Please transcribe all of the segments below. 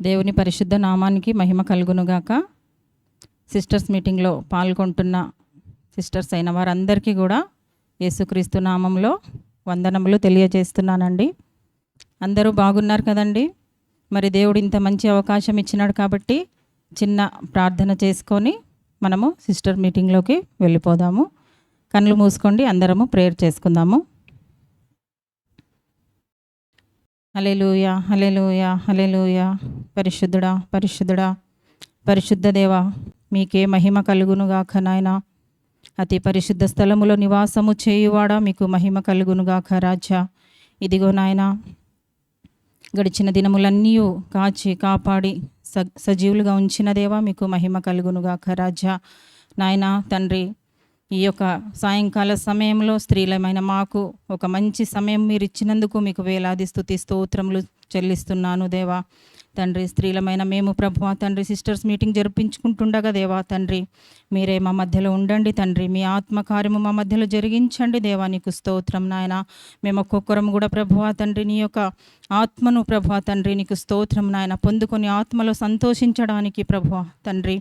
దేవుని పరిశుద్ధ నామానికి మహిమ కలుగునుగాక. సిస్టర్స్ మీటింగ్లో పాల్గొంటున్న సిస్టర్స్ అయిన వారందరికీ కూడా యేసుక్రీస్తు నామంలో వందనములు తెలియజేస్తున్నానండి. అందరూ బాగున్నారు కదండి. మరి దేవుడు ఇంత మంచి అవకాశం ఇచ్చినాడు కాబట్టి చిన్న ప్రార్థన చేసుకొని మనము సిస్టర్ మీటింగ్లోకి వెళ్ళిపోదాము. కళ్ళు మూసుకోండి, అందరము ప్రేయర్ చేసుకుందాము. హల్లెలూయా, హల్లెలూయా, హల్లెలూయా. పరిశుద్ధుడా, పరిశుద్ధుడా, పరిశుద్ధ దేవా, మీకే మహిమ కలుగునుగాక నాయనా. అతి పరిశుద్ధ స్థలములో నివాసము చేయువాడా, మీకు మహిమ కలుగునుగాక రాజా. ఇదిగో నాయనా, గడిచిన దినములన్నీ కాచి కాపాడి సజీవులుగా ఉంచిన దేవా, మీకు మహిమ కలుగునుగాక రాజా. నాయనా తండ్రి, ఈ యొక్క సాయంకాల సమయంలో స్త్రీలమైన మాకు ఒక మంచి సమయం మీరు ఇచ్చినందుకు మీకు వేలాది స్తుతి స్తోత్రములు చెల్లిస్తున్నాను దేవా. తండ్రి, స్త్రీలమైన మేము ప్రభువా తండ్రి సిస్టర్స్ మీటింగ్ జరిపించుకుంటుండగా దేవా తండ్రి, మీరే మా మధ్యలో ఉండండి తండ్రి. మీ ఆత్మకార్యము మా మధ్యలో జరిగించండి దేవా. నీకు స్తోత్రం నాయన. మేము ఒక్కొక్కరం కూడా ప్రభువా తండ్రి నీ యొక్క ఆత్మను ప్రభువా తండ్రి నీకు స్తోత్రం నాయన పొందుకొని ఆత్మలో సంతోషించడానికి ప్రభువా తండ్రి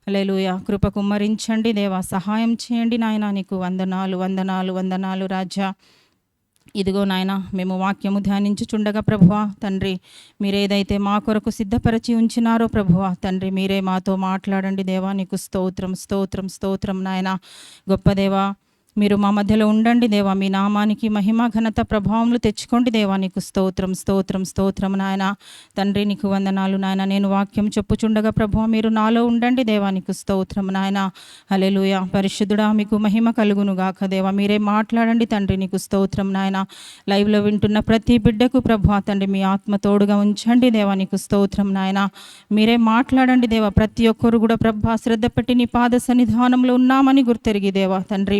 హల్లెలూయా కృప కుమ్మరించండి దేవా. సహాయం చేయండి నాయన. నీకు వందనాలు వందనాలు వందనాలు రాజా. ఇదిగో నాయన, మేము వాక్యము ధ్యానించుచుండగా ప్రభువా తండ్రి, మీరేదైతే మా కొరకు సిద్ధపరిచి ఉంచినారో ప్రభువా తండ్రి, మీరే మాతో మాట్లాడండి దేవా. నీకు స్తోత్రం స్తోత్రం స్తోత్రం నాయన. గొప్ప దేవా, మీరు మా మధ్యలో ఉండండి దేవా. మీ నామానికి మహిమ ఘనత ప్రభావములు తెచ్చుకోండి దేవా. నీకు స్తోత్రం స్తోత్రం స్తోత్రం నాయన. తండ్రి నీకు వందనాలు నాయన. నేను వాక్యం చెప్పుచుండగా ప్రభువా మీరు నాలో ఉండండి దేవా. నీకు స్తోత్రం నాయన. హల్లెలూయా. పరిశుద్ధుడా, మీకు మహిమ కలుగును గాక దేవా. మీరే మాట్లాడండి తండ్రి. నీకు స్తోత్రం నాయన. లైవ్లో వింటున్న ప్రతి బిడ్డకు ప్రభువా తండ్రి మీ ఆత్మ తోడుగా ఉంచండి దేవా. నీకు స్తోత్రం నాయన. మీరే మాట్లాడండి దేవా. ప్రతి ఒక్కరు కూడా ప్రభా శ్రద్ధ పెట్టి నీ పాద సన్నిధానంలో ఉన్నామని గుర్తెరిగి దేవా తండ్రి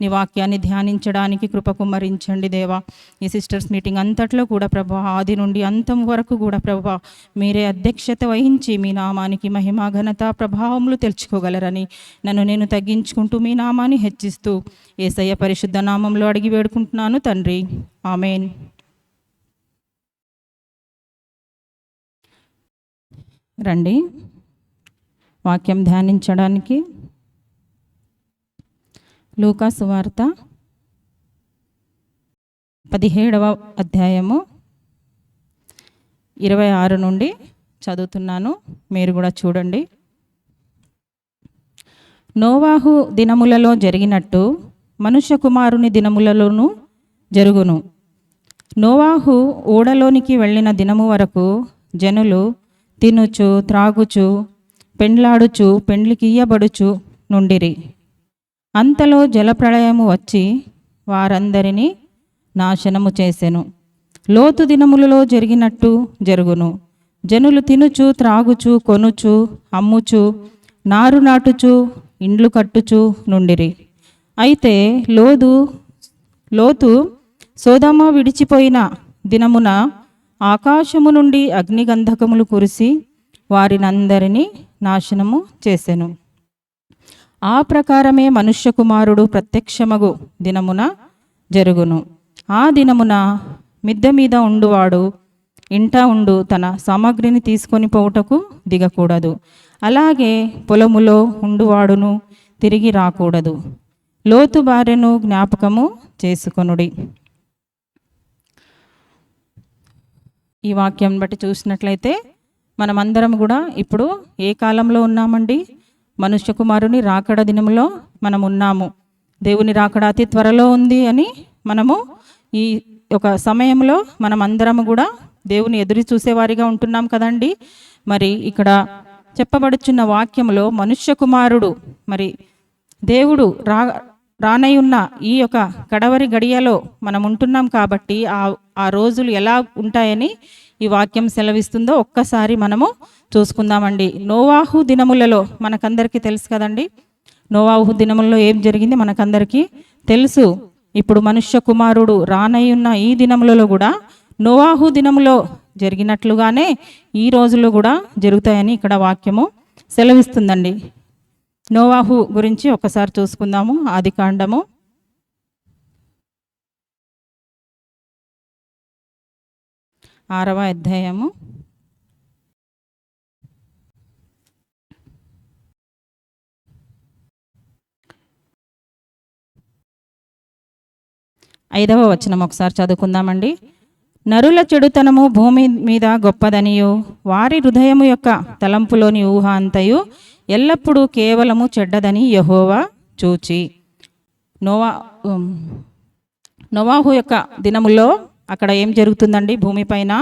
నీ వాక్యాన్ని ధ్యానించడానికి కృప కుమ్మరించండి దేవా. ఈ సిస్టర్స్ మీటింగ్ అంతట్లో కూడా ప్రభా ఆది నుండి అంతం వరకు కూడా ప్రభా మీరే అధ్యక్షత వహించి మీ నామానికి మహిమ ఘనత ప్రభావములు తెలుసుకోగలరని నన్ను నేను తగ్గించుకుంటూ మీ నామాన్ని హెచ్చిస్తూ యేసయ్య పరిశుద్ధ నామంలో అడిగి వేడుకుంటున్నాను తండ్రి. ఆమేన్. రండి వాక్యం ధ్యానించడానికి. లూకా సువార్త 17వ అధ్యాయము 26 నుండి చదువుతున్నాను, మీరు కూడా చూడండి. నోవాహు దినములలో జరిగినట్టు మనుష్య కుమారుని దినములలోనూ జరుగును. నోవాహు ఓడలోనికి వెళ్ళిన దినము వరకు జనులు తినుచు త్రాగుచు పెండ్లాడుచు పెండ్లికియ్యబడుచు నుండిరి. అంతలో జలప్రళయము వచ్చి వారందరినీ నాశనము చేసెను. లోతు దినములలో జరిగినట్టు జరుగును. జనులు తినుచు త్రాగుచు కొనుచు అమ్ముచు నారు నాటుచు ఇండ్లు కట్టుచు నుండిరి. అయితే లోతు సోదమ విడిచిపోయిన దినమున ఆకాశము నుండి అగ్నిగంధకములు కురిసి వారినందరినీ నాశనము చేసెను. ఆ ప్రకారమే మనుష్య కుమారుడు ప్రత్యక్షమగు దినమున జరుగును. ఆ దినమున మిద్దె మీద ఉండువాడు ఇంట ఉండు తన సామగ్రిని తీసుకొని పోవుటకు దిగకూడదు. అలాగే పొలములో ఉండువాడును తిరిగి రాకూడదు. లోతు భార్యను జ్ఞాపకము చేసుకొనుడి. ఈ వాక్యం బట్టి చూసినట్లయితే మనమందరం కూడా ఇప్పుడు ఏ కాలంలో ఉన్నామండి? మనుష్య కుమారుని రాకడ దినములో మనం ఉన్నాము. దేవుని రాకడ అతి త్వరలో ఉంది అని మనము ఈ ఒక సమయంలో మనం అందరము కూడా దేవుని ఎదురు చూసేవారిగా ఉంటున్నాం కదండి. మరి ఇక్కడ చెప్పబడుచున్న వాక్యంలో మనుష్య కుమారుడు మరి దేవుడు రానై ఉన్న ఈ యొక్క కడవరి గడియలో మనం ఉంటున్నాం కాబట్టి ఆ రోజులు ఎలా ఉంటాయని ఈ వాక్యం సెలవిస్తుందో ఒక్కసారి మనము చూసుకుందామండి. నోవాహు దినములలో మనకందరికీ తెలుసు కదండి. నోవాహు దినములలో ఏం జరిగింది మనకందరికీ తెలుసు. ఇప్పుడు మనుష్య కుమారుడు రానై ఉన్న ఈ దినములలో కూడా నోవాహు దినములో జరిగినట్లుగానే ఈ రోజుల్లో కూడా జరుగుతాయని ఇక్కడ వాక్యము సెలవిస్తుందండి. నోవాహు గురించి ఒకసారి చూసుకుందాము. ఆదికాండము 6వ అధ్యాయము 5వ వచనం ఒకసారి చదువుకుందామండి. నరుల చెడుతనము భూమి మీద గొప్పదనియు వారి హృదయము యొక్క తలంపులోని ఊహ అంతయు ఎల్లప్పుడూ కేవలము చెడ్డదని యెహోవా చూచి. నోవాహు యొక్క దినములో అక్కడ ఏం జరుగుతుందండి? భూమిపైన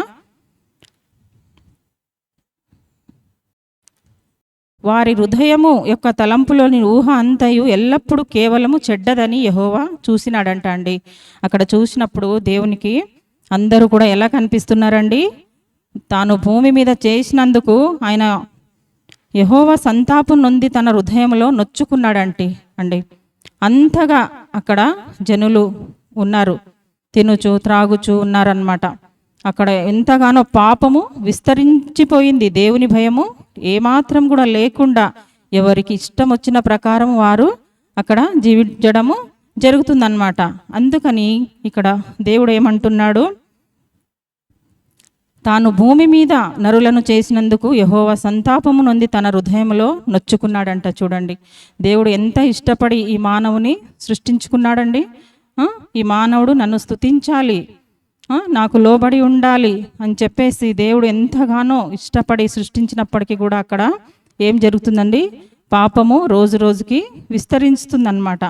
వారి హృదయము యొక్క తలంపులోని ఊహ అంతయు ఎల్లప్పుడూ కేవలము చెడ్డదని యెహోవా చూసినాడంట అండి. అక్కడ చూసినప్పుడు దేవునికి అందరూ కూడా ఎలా కనిపిస్తున్నారండి? తాను భూమి మీద చేసినందుకు ఆయన యెహోవా సంతాపం నొంది తన హృదయంలో నొచ్చుకున్నాడంటే అండి. అంతగా అక్కడ జనులు ఉన్నారు, తినుచు త్రాగుచు ఉన్నారన్నమాట. అక్కడ ఎంతగానో పాపము విస్తరించిపోయింది. దేవుని భయము ఏమాత్రం కూడా లేకుండా ఎవరికి ఇష్టం వచ్చిన ప్రకారం వారు అక్కడ జీవించడము జరుగుతుందన్నమాట. అందుకని ఇక్కడ దేవుడు ఏమంటున్నాడు? తాను భూమి మీద నరులను చేసినందుకు యెహోవా సంతాపము నొంది తన హృదయంలో నొచ్చుకున్నాడంట. చూడండి, దేవుడు ఎంత ఇష్టపడి ఈ మానవుని సృష్టించుకున్నాడండి. ఈ మానవుడు నన్ను స్తుతించాలి, నాకు లోబడి ఉండాలి అని చెప్పేసి దేవుడు ఎంతగానో ఇష్టపడి సృష్టించినప్పటికీ కూడా అక్కడ ఏం జరుగుతుందండి? పాపము రోజు రోజుకి విస్తరిస్తుందన్నమాట.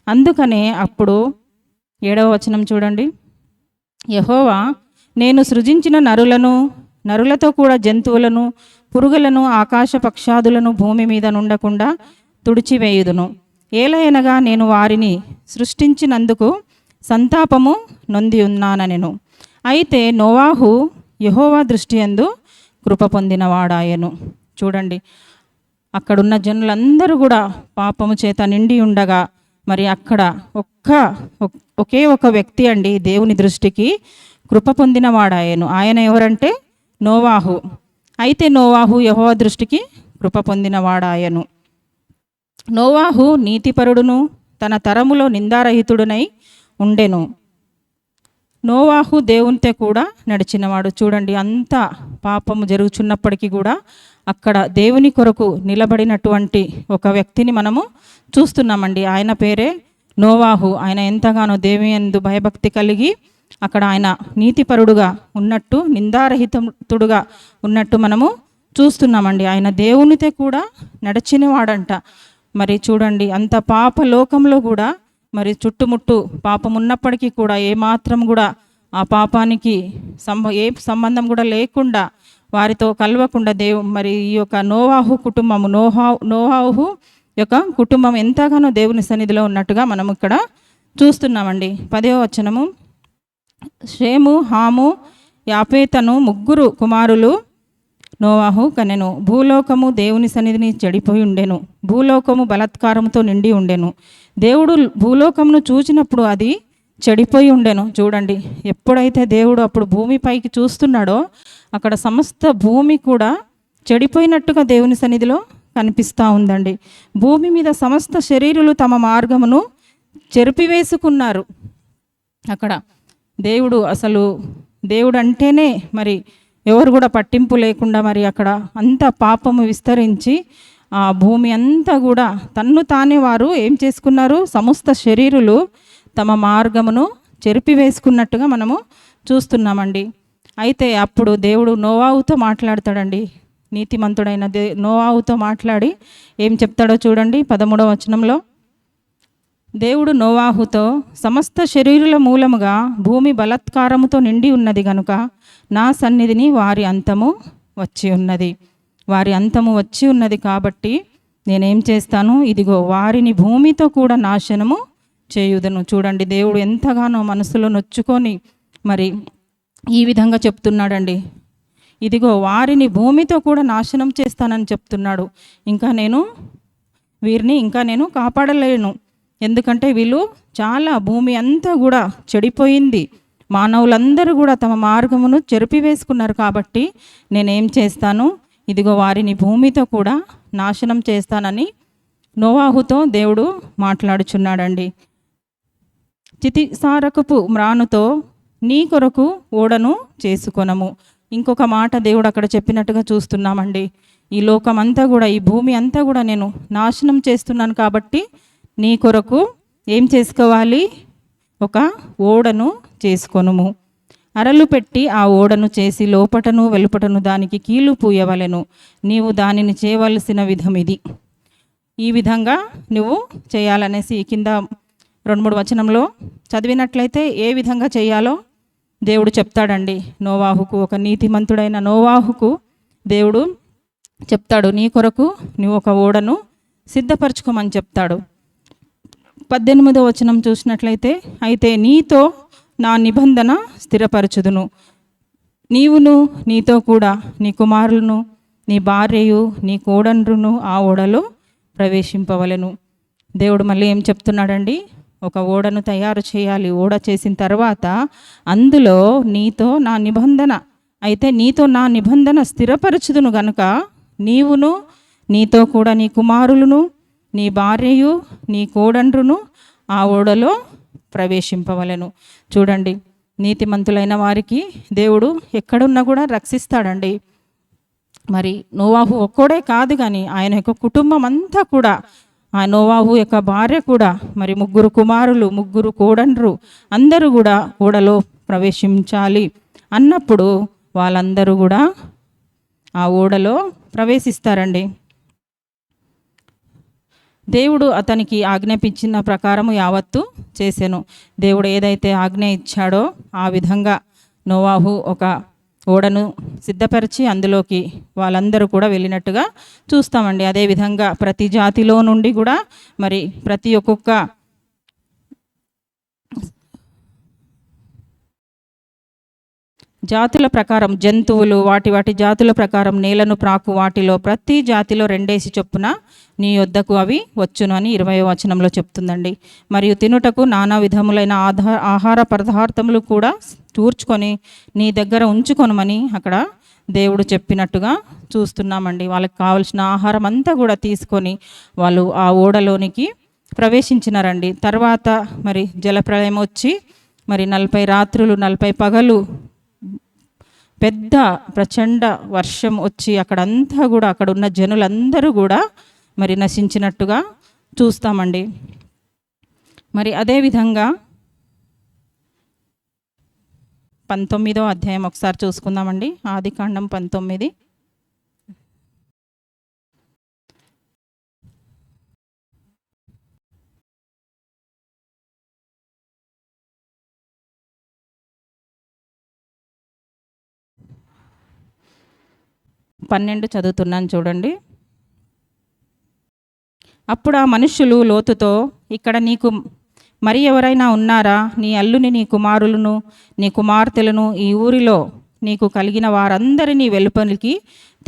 అందుకనే అప్పుడు 7వ వచనం చూడండి. యెహోవా, నేను సృజించిన నరులతో కూడా జంతువులను, పురుగులను, ఆకాశ పక్షాదులను భూమి మీద నుండకుండా తుడిచివేయుదును. ఏలయనగా నేను వారిని సృష్టించినందుకు సంతాపము నొంది ఉన్నానెను. అయితే నోవాహు యెహోవా దృష్టి యందు కృప పొందినవాడాయను. చూడండి, అక్కడున్న జనులందరూ కూడా పాపము చేత నిండి ఉండగా మరి అక్కడ ఒకే ఒక వ్యక్తి అండి దేవుని దృష్టికి కృప పొందినవాడాయను. ఆయన ఎవరంటే నోవాహు. అయితే నోవాహు యెహోవా దృష్టికి కృప పొందినవాడాయను. నోవాహు నీతిపరుడును తన తరములో నిందారహితుడునై ఉండెను. నోవాహు దేవునితో కూడా నడిచినవాడు. చూడండి, అంత పాపము జరుగుచున్నప్పటికీ కూడా అక్కడ దేవుని కొరకు నిలబడినటువంటి ఒక వ్యక్తిని మనము చూస్తున్నామండి. ఆయన పేరే నోవాహు. ఆయన ఎంతగానో దేవుని యందు భయభక్తి కలిగి అక్కడ ఆయన నీతిపరుడుగా ఉన్నట్టు, నిందారహితుడుగా ఉన్నట్టు మనము చూస్తున్నామండి. ఆయన దేవునితో కూడా నడిచినవాడంట. మరి చూడండి, అంత పాప లోకంలో కూడా మరి చుట్టుముట్టు పాపం ఉన్నప్పటికీ కూడా ఏమాత్రం కూడా ఆ పాపానికి ఏ సంబంధం కూడా లేకుండా వారితో కలవకుండా మరి ఈ యొక్క నోవాహు కుటుంబము, నోవాహు యొక్క కుటుంబం ఎంతగానో దేవుని సన్నిధిలో ఉన్నట్టుగా మనం ఇక్కడ చూస్తున్నామండి. 10వ వచనము. షేము, హాము, యాపేతను ముగ్గురు కుమారులు నోవాహు కనెను. భూలోకము దేవుని సన్నిధిని చెడిపోయి ఉండెను. భూలోకము బలాత్కారంతో నిండి ఉండెను. దేవుడు భూలోకమును చూచినప్పుడు అది చెడిపోయి ఉండెను. చూడండి, ఎప్పుడైతే దేవుడు అప్పుడు భూమిపైకి చూస్తున్నాడో అక్కడ సమస్త భూమి కూడా చెడిపోయినట్టుగా దేవుని సన్నిధిలో కనిపిస్తూ ఉందండి. భూమి మీద సమస్త శరీరులు తమ మార్గమును చెరిపివేసుకున్నారు. అక్కడ దేవుడు అంటేనే మరి ఎవరు కూడా పట్టింపు లేకుండా మరి అక్కడ అంత పాపము విస్తరించి ఆ భూమి అంతా కూడా తన్ను తానే వారు ఏం చేసుకున్నారు? సమస్త శరీరులు తమ మార్గమును చెరిపివేసుకున్నట్టుగా మనము చూస్తున్నామండి. అయితే అప్పుడు దేవుడు నోవాహుతో మాట్లాడతాడండి. నీతిమంతుడైన నోవాహుతో మాట్లాడి ఏం చెప్తాడో చూడండి. 13వ వచనంలో దేవుడు నోవాహుతో, సమస్త శరీరుల మూలముగా భూమి బలాత్కారముతో నిండి ఉన్నది గనుక నా సన్నిధిని వారి అంతము వచ్చి ఉన్నది కాబట్టి నేనేం చేస్తాను? ఇదిగో వారిని భూమితో కూడా నాశనము చేయుదను. చూడండి, దేవుడు ఎంతగానో మనసులో నొచ్చుకొని మరి ఈ విధంగా చెప్తున్నాడండి. ఇదిగో వారిని భూమితో కూడా నాశనం చేస్తానని చెప్తున్నాడు. వీరిని నేను కాపాడలేను. ఎందుకంటే వీళ్ళు చాలా భూమి అంతా కూడా చెడిపోయింది. మానవులందరూ కూడా తమ మార్గమును చెరిపివేసుకున్నారు కాబట్టి నేనేం చేస్తాను? ఇదిగో వారిని భూమితో కూడా నాశనం చేస్తానని నోవాహుతో దేవుడు మాట్లాడుచున్నాడండి. చితిసారకపు మ్రానుతో నీ కొరకు ఓడను చేసుకొనము. ఇంకొక మాట దేవుడు అక్కడ చెప్పినట్టుగా చూస్తున్నామండి. ఈ లోకం అంతా కూడా, ఈ భూమి అంతా కూడా నేను నాశనం చేస్తున్నాను కాబట్టి నీ కొరకు ఏం చేసుకోవాలి? ఒక ఓడను చేసుకొనుము. అరలు పెట్టి ఆ ఓడను చేసి లోపటను వెలుపటను దానికి కీలు పూయవలెను. నీవు దానిని చేయవలసిన విధం ఇది. ఈ విధంగా నువ్వు చేయాలనేసి కింద 2-3 వచనంలో చదివినట్లయితే ఏ విధంగా చేయాలో దేవుడు చెప్తాడండి. నోవాహుకు, ఒక నీతిమంతుడైన నోవాహుకు దేవుడు చెప్తాడు, నీ కొరకు నువ్వు ఒక ఓడను సిద్ధపరచుకోమని చెప్తాడు. 18వ వచనం చూసినట్లయితే, అయితే నీతో నా నిబంధన స్థిరపరచుదును, నీవును నీతో కూడా నీ కుమారులను నీ భార్యయు నీ కోడండ్రును ఆ ఓడలో ప్రవేశింపవలెను. దేవుడు మళ్ళీ ఏం చెప్తున్నాడండి, ఒక ఓడను తయారు చేయాలి. ఓడ చేసిన తర్వాత అందులో నీతో నా నిబంధన, అయితే నీతో నా నిబంధన స్థిరపరచుదును గనుక నీవును నీతో కూడా నీ కుమారులను నీ భార్యయు నీ కోడండ్రును ఆ ఓడలో ప్రవేశింపవలెను. చూడండి, నీతిమంతులైన వారికి దేవుడు ఎక్కడున్నా కూడా రక్షిస్తాడండి. మరి నోవాహు ఒక్కడే కాదు కానీ ఆయన యొక్క కుటుంబం అంతా కూడా, ఆ నోవాహు యొక్క భార్య కూడా, మరి 3 కుమారులు 3 కోడండ్రు అందరూ కూడా ఓడలో ప్రవేశించాలి అన్నప్పుడు వాళ్ళందరూ కూడా ఆ ఓడలో ప్రవేశిస్తారండి. దేవుడు అతనికి ఆజ్ఞాపించిన ప్రకారము యావత్తు చేసెను. దేవుడు ఏదైతే ఆజ్ఞ ఇచ్చాడో ఆ విధంగా నోవాహు ఒక ఓడను సిద్ధపరిచి అందులోకి వాళ్ళందరూ కూడా వెళ్ళినట్టుగా చూస్తామండి. అదేవిధంగా ప్రతి జాతిలో నుండి కూడా మరి ప్రతి ఒక్కొక్క జాతుల ప్రకారం జంతువులు వాటి జాతుల ప్రకారం నేలను ప్రాకు వాటిలో ప్రతి జాతిలో 2 చొప్పున నీ యొద్దకు అవి వచ్చును అని 20వ వచనంలో చెప్తుందండి. మరియు తినుటకు నానా విధములైన ఆహార పదార్థములు కూడా కూర్చుకొని నీ దగ్గర ఉంచుకొనమని అక్కడ దేవుడు చెప్పినట్టుగా చూస్తున్నామండి. వాళ్ళకి కావలసిన ఆహారం అంతా కూడా తీసుకొని వాళ్ళు ఆ ఓడలోనికి ప్రవేశించినారండి. తర్వాత మరి జలప్రళయం వచ్చి మరి 40 రాత్రులు 40 పగలు పెద్ద ప్రచండ వర్షం వచ్చి అక్కడంతా కూడా అక్కడ ఉన్న జనులందరూ కూడా మరి నశించినట్టుగా చూస్తామండి. మరి అదేవిధంగా 19వ అధ్యాయం ఒకసారి చూసుకుందామండి. ఆదికాండం 19. చదువుతున్నాను చూడండి. అప్పుడు ఆ మనుష్యులు లోతుతో, ఇక్కడ నీకు మరి ఎవరైనా ఉన్నారా? నీ అల్లుని నీ కుమారులను నీ కుమార్తెలను ఈ ఊరిలో నీకు కలిగిన వారందరినీ వెలుపలికి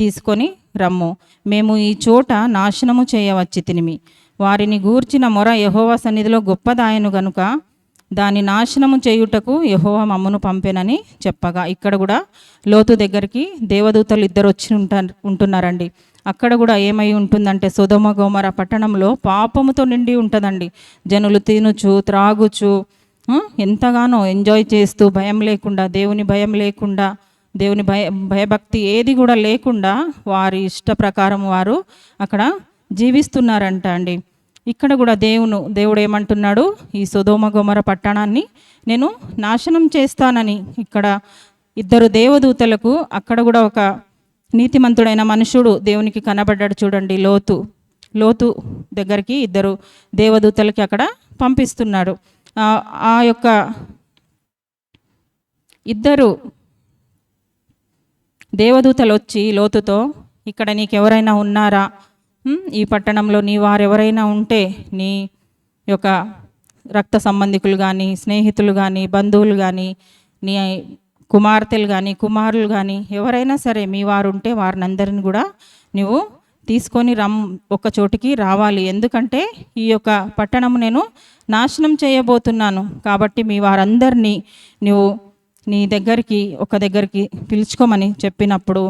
తీసుకొని రమ్ము. మేము ఈ చోట నాశనము చేయవచ్చి తినిమి. వారిని గూర్చిన మొర యెహోవా సన్నిధిలో గొప్పదాయను గనుక దాని నాశనము చేయుటకు యెహోవా మమ్మను పంపెనని చెప్పగా, ఇక్కడ కూడా లోతు దగ్గరికి దేవదూతలు 2 వచ్చి ఉంటున్నారండి. అక్కడ కూడా ఏమై ఉంటుందంటే సొదొమ గొమొర్రా పట్టణంలో పాపముతో నిండి ఉంటుందండి. జనులు తినుచు త్రాగుచు ఎంతగానో ఎంజాయ్ చేస్తూ భయం లేకుండా, దేవుని భయం లేకుండా, దేవుని భయభక్తి ఏది కూడా లేకుండా వారి ఇష్ట ప్రకారం వారు అక్కడ జీవిస్తున్నారంట అండి. ఇక్కడ కూడా దేవుడు ఏమంటున్నాడు, ఈ సొదొమ గొమొర్రా పట్టణాన్ని నేను నాశనం చేస్తానని ఇక్కడ 2 దేవదూతలకు, అక్కడ కూడా ఒక నీతిమంతుడైన మనుషుడు దేవునికి కనబడ్డాడు చూడండి. లోతు దగ్గరికి 2 దేవదూతలకి అక్కడ పంపిస్తున్నాడు. ఆ యొక్క 2 దేవదూతలు వచ్చి లోతుతో, ఇక్కడ నీకెవరైనా ఉన్నారా? ఈ పట్టణంలో నీ వారెవరైనా ఉంటే, నీ యొక్క రక్త సంబంధికులు కానీ, స్నేహితులు కానీ, బంధువులు కానీ, నీ కుమార్తెలు కానీ, కుమారులు కానీ ఎవరైనా సరే మీ వారు ఉంటే వారిని అందరిని కూడా నువ్వు తీసుకొని ఒక చోటికి రావాలి. ఎందుకంటే ఈ యొక్క పట్టణం నేను నాశనం చేయబోతున్నాను కాబట్టి మీ వారందరినీ నువ్వు నీ దగ్గరికి ఒక దగ్గరికి పిలుచుకోమని చెప్పినప్పుడు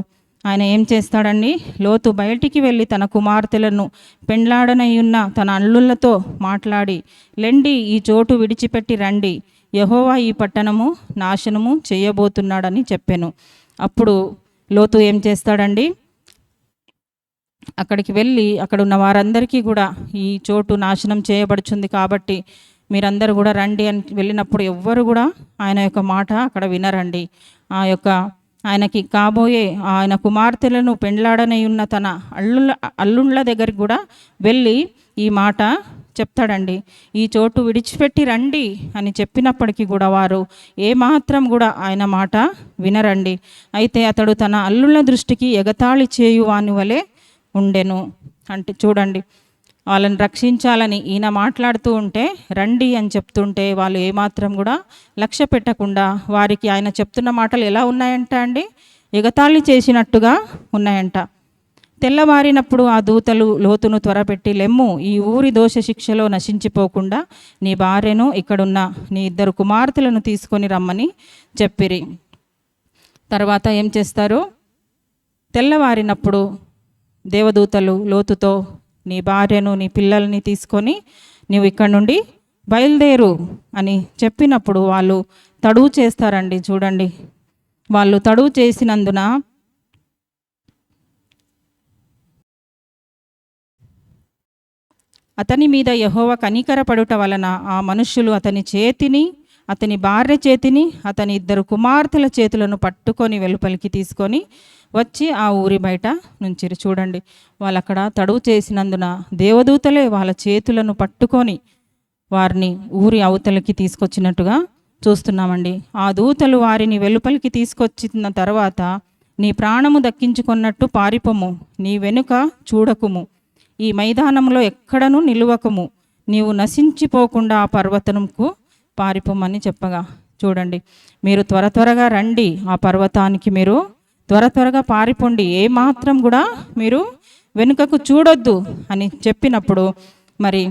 ఆయన ఏం చేస్తాడండి, లోతు బయటికి వెళ్ళి తన కుమార్తెలను పెండ్లాడనయ్యున్న తన అల్లుళ్ళతో మాట్లాడి, లెండి ఈ చోటు విడిచిపెట్టి రండి, యెహోవా ఈ పట్టణము నాశనము చేయబోతున్నాడని చెప్పాను. అప్పుడు లోతు ఏం చేస్తాడండి, అక్కడికి వెళ్ళి అక్కడ ఉన్న వారందరికీ కూడా ఈ చోటు నాశనం చేయబడుతుంది కాబట్టి మీరందరూ కూడా రండి అని వెళ్ళినప్పుడు ఎవ్వరు కూడా ఆయన యొక్క మాట అక్కడ వినరండి. ఆయనకి కాబోయే ఆయన కుమార్తెలను పెండ్లాడనై ఉన్న తన అల్లుళ్ళ దగ్గరికి కూడా వెళ్ళి ఈ మాట చెప్తాడండి. ఈ చోటు విడిచిపెట్టి రండి అని చెప్పినప్పటికీ కూడా వారు ఏమాత్రం కూడా ఆయన మాట వినరండి. అయితే అతడు తన అల్లుళ్ళ దృష్టికి ఎగతాళి చేయువాని వలె ఉండెను. అంటే చూడండి, వాళ్ళని రక్షించాలని ఈయన మాట్లాడుతూ ఉంటే రండి అని చెప్తుంటే వాళ్ళు ఏమాత్రం కూడా లక్ష్య పెట్టకుండా వారికి ఆయన చెప్తున్న మాటలు ఎలా ఉన్నాయంట అండి, ఎగతాళి చేసినట్టుగా ఉన్నాయంట. తెల్లవారినప్పుడు ఆ దూతలు లోతును త్వరపెట్టి, లెమ్ము, ఈ ఊరి దోష శిక్షలో నశించిపోకుండా నీ భార్యను ఇక్కడున్న నీ 2 కుమార్తెలను తీసుకొని రమ్మని చెప్పిరి. తర్వాత ఏం చేస్తారు, తెల్లవారినప్పుడు దేవదూతలు లోతుతో నీ భార్యను నీ పిల్లల్ని తీసుకొని నీవు ఇక్కడ నుండి బయలుదేరు అని చెప్పినప్పుడు వాళ్ళు తడువు చేస్తారండి. చూడండి, వాళ్ళు తడువు చేసినందున అతని మీద యెహోవా కనికరపడుట వలన ఆ మనుష్యులు అతని భార్య చేతిని అతని 2 కుమార్తెల చేతులను పట్టుకొని వెలుపలికి తీసుకొని వచ్చి ఆ ఊరి బయట నుంచిరి. చూడండి, వాళ్ళు అక్కడ తడువు చేసినందున దేవదూతలే వాళ్ళ చేతులను పట్టుకొని వారిని ఊరి అవతలికి తీసుకొచ్చినట్టుగా చూస్తున్నామండి. ఆ దూతలు వారిని వెలుపలికి తీసుకొచ్చిన తర్వాత, నీ ప్రాణము దక్కించుకున్నట్టు పారిపోము, నీ వెనుక చూడకుము, ఈ మైదానంలో ఎక్కడనూ నిలువకము, నీవు నశించిపోకుండా ఆ పర్వతంకు పారిపోమని చెప్పగా, చూడండి, మీరు త్వరగా రండి, ఆ పర్వతానికి మీరు త్వరగా పారిపోండి, ఏమాత్రం కూడా మీరు వెనుకకు చూడొద్దు అని చెప్పినప్పుడు మరి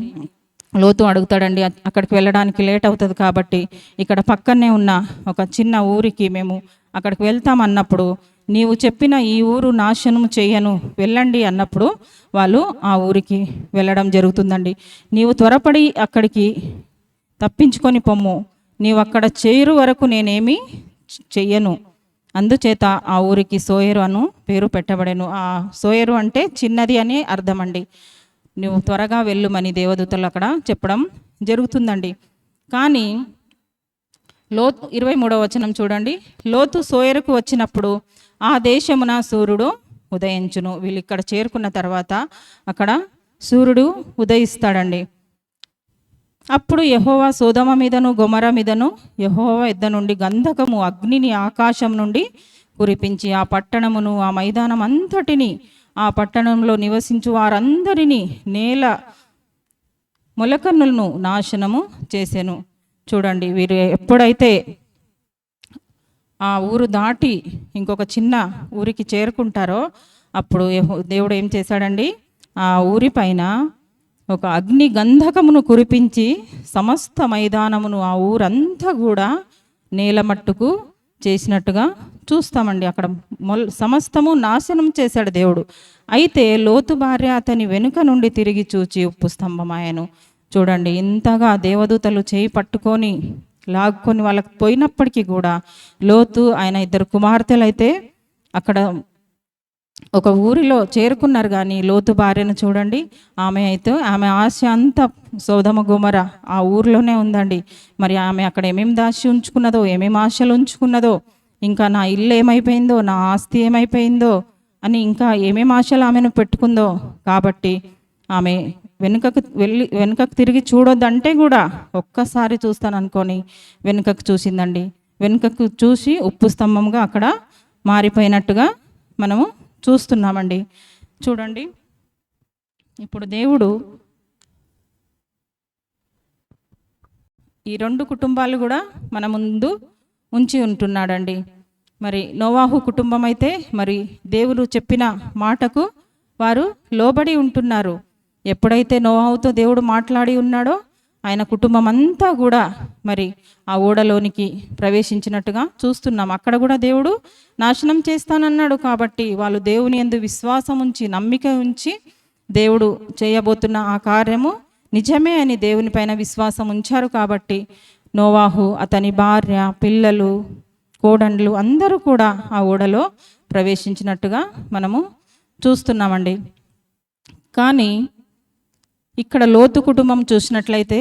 లోతు అడుగుతాడండి, అక్కడికి వెళ్ళడానికి లేట్ అవుతుంది కాబట్టి ఇక్కడ పక్కనే ఉన్న ఒక చిన్న ఊరికి మేము అక్కడికి వెళ్తామన్నప్పుడు, నీవు చెప్పిన ఈ ఊరు నాశనం చేయను, వెళ్ళండి అన్నప్పుడు వాళ్ళు ఆ ఊరికి వెళ్ళడం జరుగుతుందండి. నీవు త్వరపడి అక్కడికి తప్పించుకొని పొమ్ము, నీవు అక్కడ చేరు వరకు నేనేమి చెయ్యను, అందుచేత ఆ ఊరికి సోయరు అను పేరు పెట్టబడెను. ఆ సోయరు అంటే చిన్నది అని అర్థం అండి. నువ్వు త్వరగా వెళ్ళుమని దేవదూతలు అక్కడ చెప్పడం జరుగుతుందండి. కానీ లోతు 23వ వచనం చూడండి, లోతు సోయరుకు వచ్చినప్పుడు ఆ దేశమున సూర్యుడు ఉదయించును. వీళ్ళు ఇక్కడ చేరుకున్న తర్వాత అక్కడ సూర్యుడు ఉదయిస్తాడండి. అప్పుడు యెహోవా సోదమ మీదను గొమొర మీదను యెహోవా యొద్ద నుండి గంధకము అగ్నిని ఆకాశం నుండి కురిపించి ఆ పట్టణమును ఆ మైదానం అంతటిని ఆ పట్టణంలో నివసించు వారందరినీ నేల మొలకన్నులను నాశనము చేసెను. చూడండి, వీరు ఎప్పుడైతే ఆ ఊరు దాటి ఇంకొక చిన్న ఊరికి చేరుకుంటారో అప్పుడు దేవుడు ఏం చేశాడండి, ఆ ఊరి పైన ఒక అగ్ని గంధకమును కురిపించి సమస్త మైదానమును ఆ ఊరంతా కూడా నేలమట్టుకు చేసినట్టుగా చూస్తామండి. అక్కడ సమస్తము నాశనం చేశాడు దేవుడు. అయితే లోతు భార్య అతని వెనుక నుండి తిరిగి చూచి ఉప్పు స్తంభమాయను. చూడండి, ఇంతగా దేవదూతలు చేయి పట్టుకొని లాక్కొని వాళ్ళకి పోయినప్పటికీ కూడా లోతు ఆయన 2 కుమార్తెలు అయితే అక్కడ ఒక ఊరిలో చేరుకున్నారు. కానీ లోతు భార్యను చూడండి, ఆమె ఆశ అంతా సొదొమ గొమొర ఆ ఊరిలోనే ఉందండి. మరి ఆమె అక్కడ ఏమేమి దాచి ఉంచుకున్నదో, ఏమేమి ఆశలు ఉంచుకున్నదో, ఇంకా నా ఇల్లు ఏమైపోయిందో, నా ఆస్తి ఏమైపోయిందో అని ఇంకా ఏమేమి ఆశలు ఆమెను పెట్టుకుందో. కాబట్టి ఆమె వెనుకకు తిరిగి చూడొద్దంటే కూడా ఒక్కసారి చూస్తాను అనుకొని వెనుకకు చూసిందండి. వెనుకకు చూసి ఉప్పు స్తంభంగా అక్కడ మారిపోయినట్టుగా మనము చూస్తున్నామండి. చూడండి, ఇప్పుడు దేవుడు ఈ 2 కుటుంబాలు కూడా మన ముందు ఉంచి ఉంటున్నాడండి. మరి నోవాహు కుటుంబం అయితే మరి దేవుడు చెప్పిన మాటకు వారు లోబడి ఉంటున్నారు. ఎప్పుడైతే నోవాహుతో దేవుడు మాట్లాడి ఉన్నాడో ఆయన కుటుంబం అంతా కూడా మరి ఆ ఓడలోనికి ప్రవేశించినట్టుగా చూస్తున్నాం. అక్కడ కూడా దేవుడు నాశనం చేస్తానన్నాడు. కాబట్టి వాళ్ళు దేవుని యందు విశ్వాసం ఉంచి, నమ్మిక ఉంచి, దేవుడు చేయబోతున్న ఆ కార్యము నిజమే అని దేవుని పైన విశ్వాసం ఉంచారు. కాబట్టి నోవాహు, అతని భార్య, పిల్లలు, కోడండ్లు అందరూ కూడా ఆ ఓడలో ప్రవేశించినట్టుగా మనము చూస్తున్నామండి. కానీ ఇక్కడ లోతు కుటుంబం చూసినట్లయితే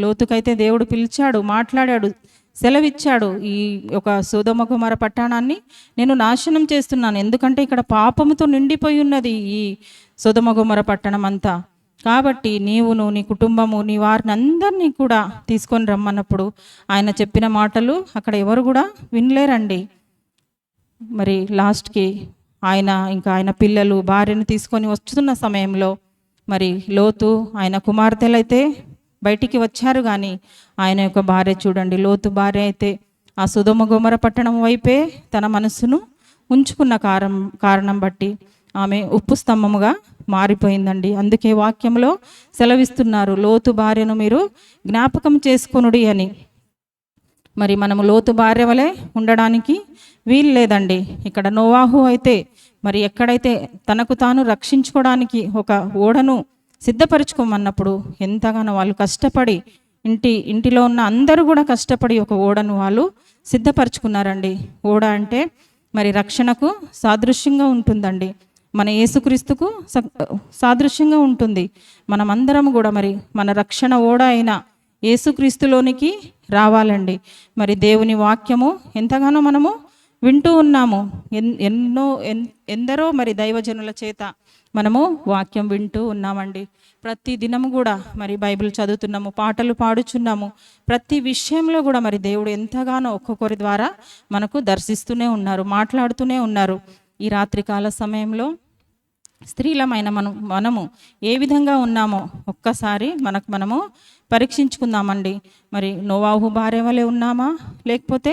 లోతుకైతే దేవుడు పిలిచాడు, మాట్లాడాడు, సెలవిచ్చాడు. ఈ ఒక సొదొమ గొమొర్రా పట్టణాన్ని నేను నాశనం చేస్తున్నాను, ఎందుకంటే ఇక్కడ పాపముతో నిండిపోయి ఉన్నది ఈ సొదొమ గొమొర్రా పట్టణం అంతా. కాబట్టి నీవును, నీ కుటుంబము, నీ వారిని అందరినీ కూడా తీసుకొని రమ్మన్నప్పుడు ఆయన చెప్పిన మాటలు అక్కడ ఎవరు కూడా వినలేరండి. మరి లాస్ట్కి ఆయన పిల్లలు, భార్యను తీసుకొని వస్తున్న సమయంలో మరి లోతు ఆయన కుమార్తెలైతే బయటికి వచ్చారు, కానీ ఆయన యొక్క భార్య చూడండి, లోతు భార్య అయితే ఆ సొదొమ గొమొర్రా పట్టణం వైపే తన మనసును ఉంచుకున్న కారణం బట్టి ఆమె ఉప్పు స్తంభముగా మారిపోయిందండి. అందుకే వాక్యంలో సెలవిస్తున్నారు, లోతు భార్యను మీరు జ్ఞాపకం చేసుకొనుడి అని. మరి మనము లోతు భార్య వలె ఉండడానికి వీలు లేదండి. ఇక్కడ నోవాహు అయితే మరి ఎక్కడైతే తనకు తాను రక్షించుకోవడానికి ఒక ఓడను సిద్ధపరచుకోమన్నప్పుడు ఎంతగానో వాళ్ళు కష్టపడి, ఇంటిలో ఉన్న అందరూ కూడా కష్టపడి ఒక ఓడను వాళ్ళు సిద్ధపరచుకున్నారండి. ఓడ అంటే మరి రక్షణకు సాదృశ్యంగా ఉంటుందండి, మన యేసుక్రీస్తుకు సాదృశ్యంగా ఉంటుంది. మనమందరం కూడా మరి మన రక్షణ ఓడ అయిన యేసుక్రీస్తులోనికి రావాలండి. మరి దేవుని వాక్యము ఎంతగానో మనము వింటూ ఉన్నాము, ఎందరో మరి దైవజనుల చేత మనము వాక్యం వింటూ ఉన్నామండి. ప్రతి దినము కూడా మరి బైబిల్ చదువుతున్నాము, పాటలు పాడుచున్నాము. ప్రతి విషయంలో కూడా మరి దేవుడు ఎంతగానో ఒక్కొక్కరి ద్వారా మనకు దర్శిస్తూనే ఉన్నారు, మాట్లాడుతూనే ఉన్నారు. ఈ రాత్రికాల సమయంలో స్త్రీలమైన మనము ఏ విధంగా ఉన్నామో ఒక్కసారి మనము పరీక్షించుకుందామండి. మరి నోవాహు భార్య వలె ఉన్నామా, లేకపోతే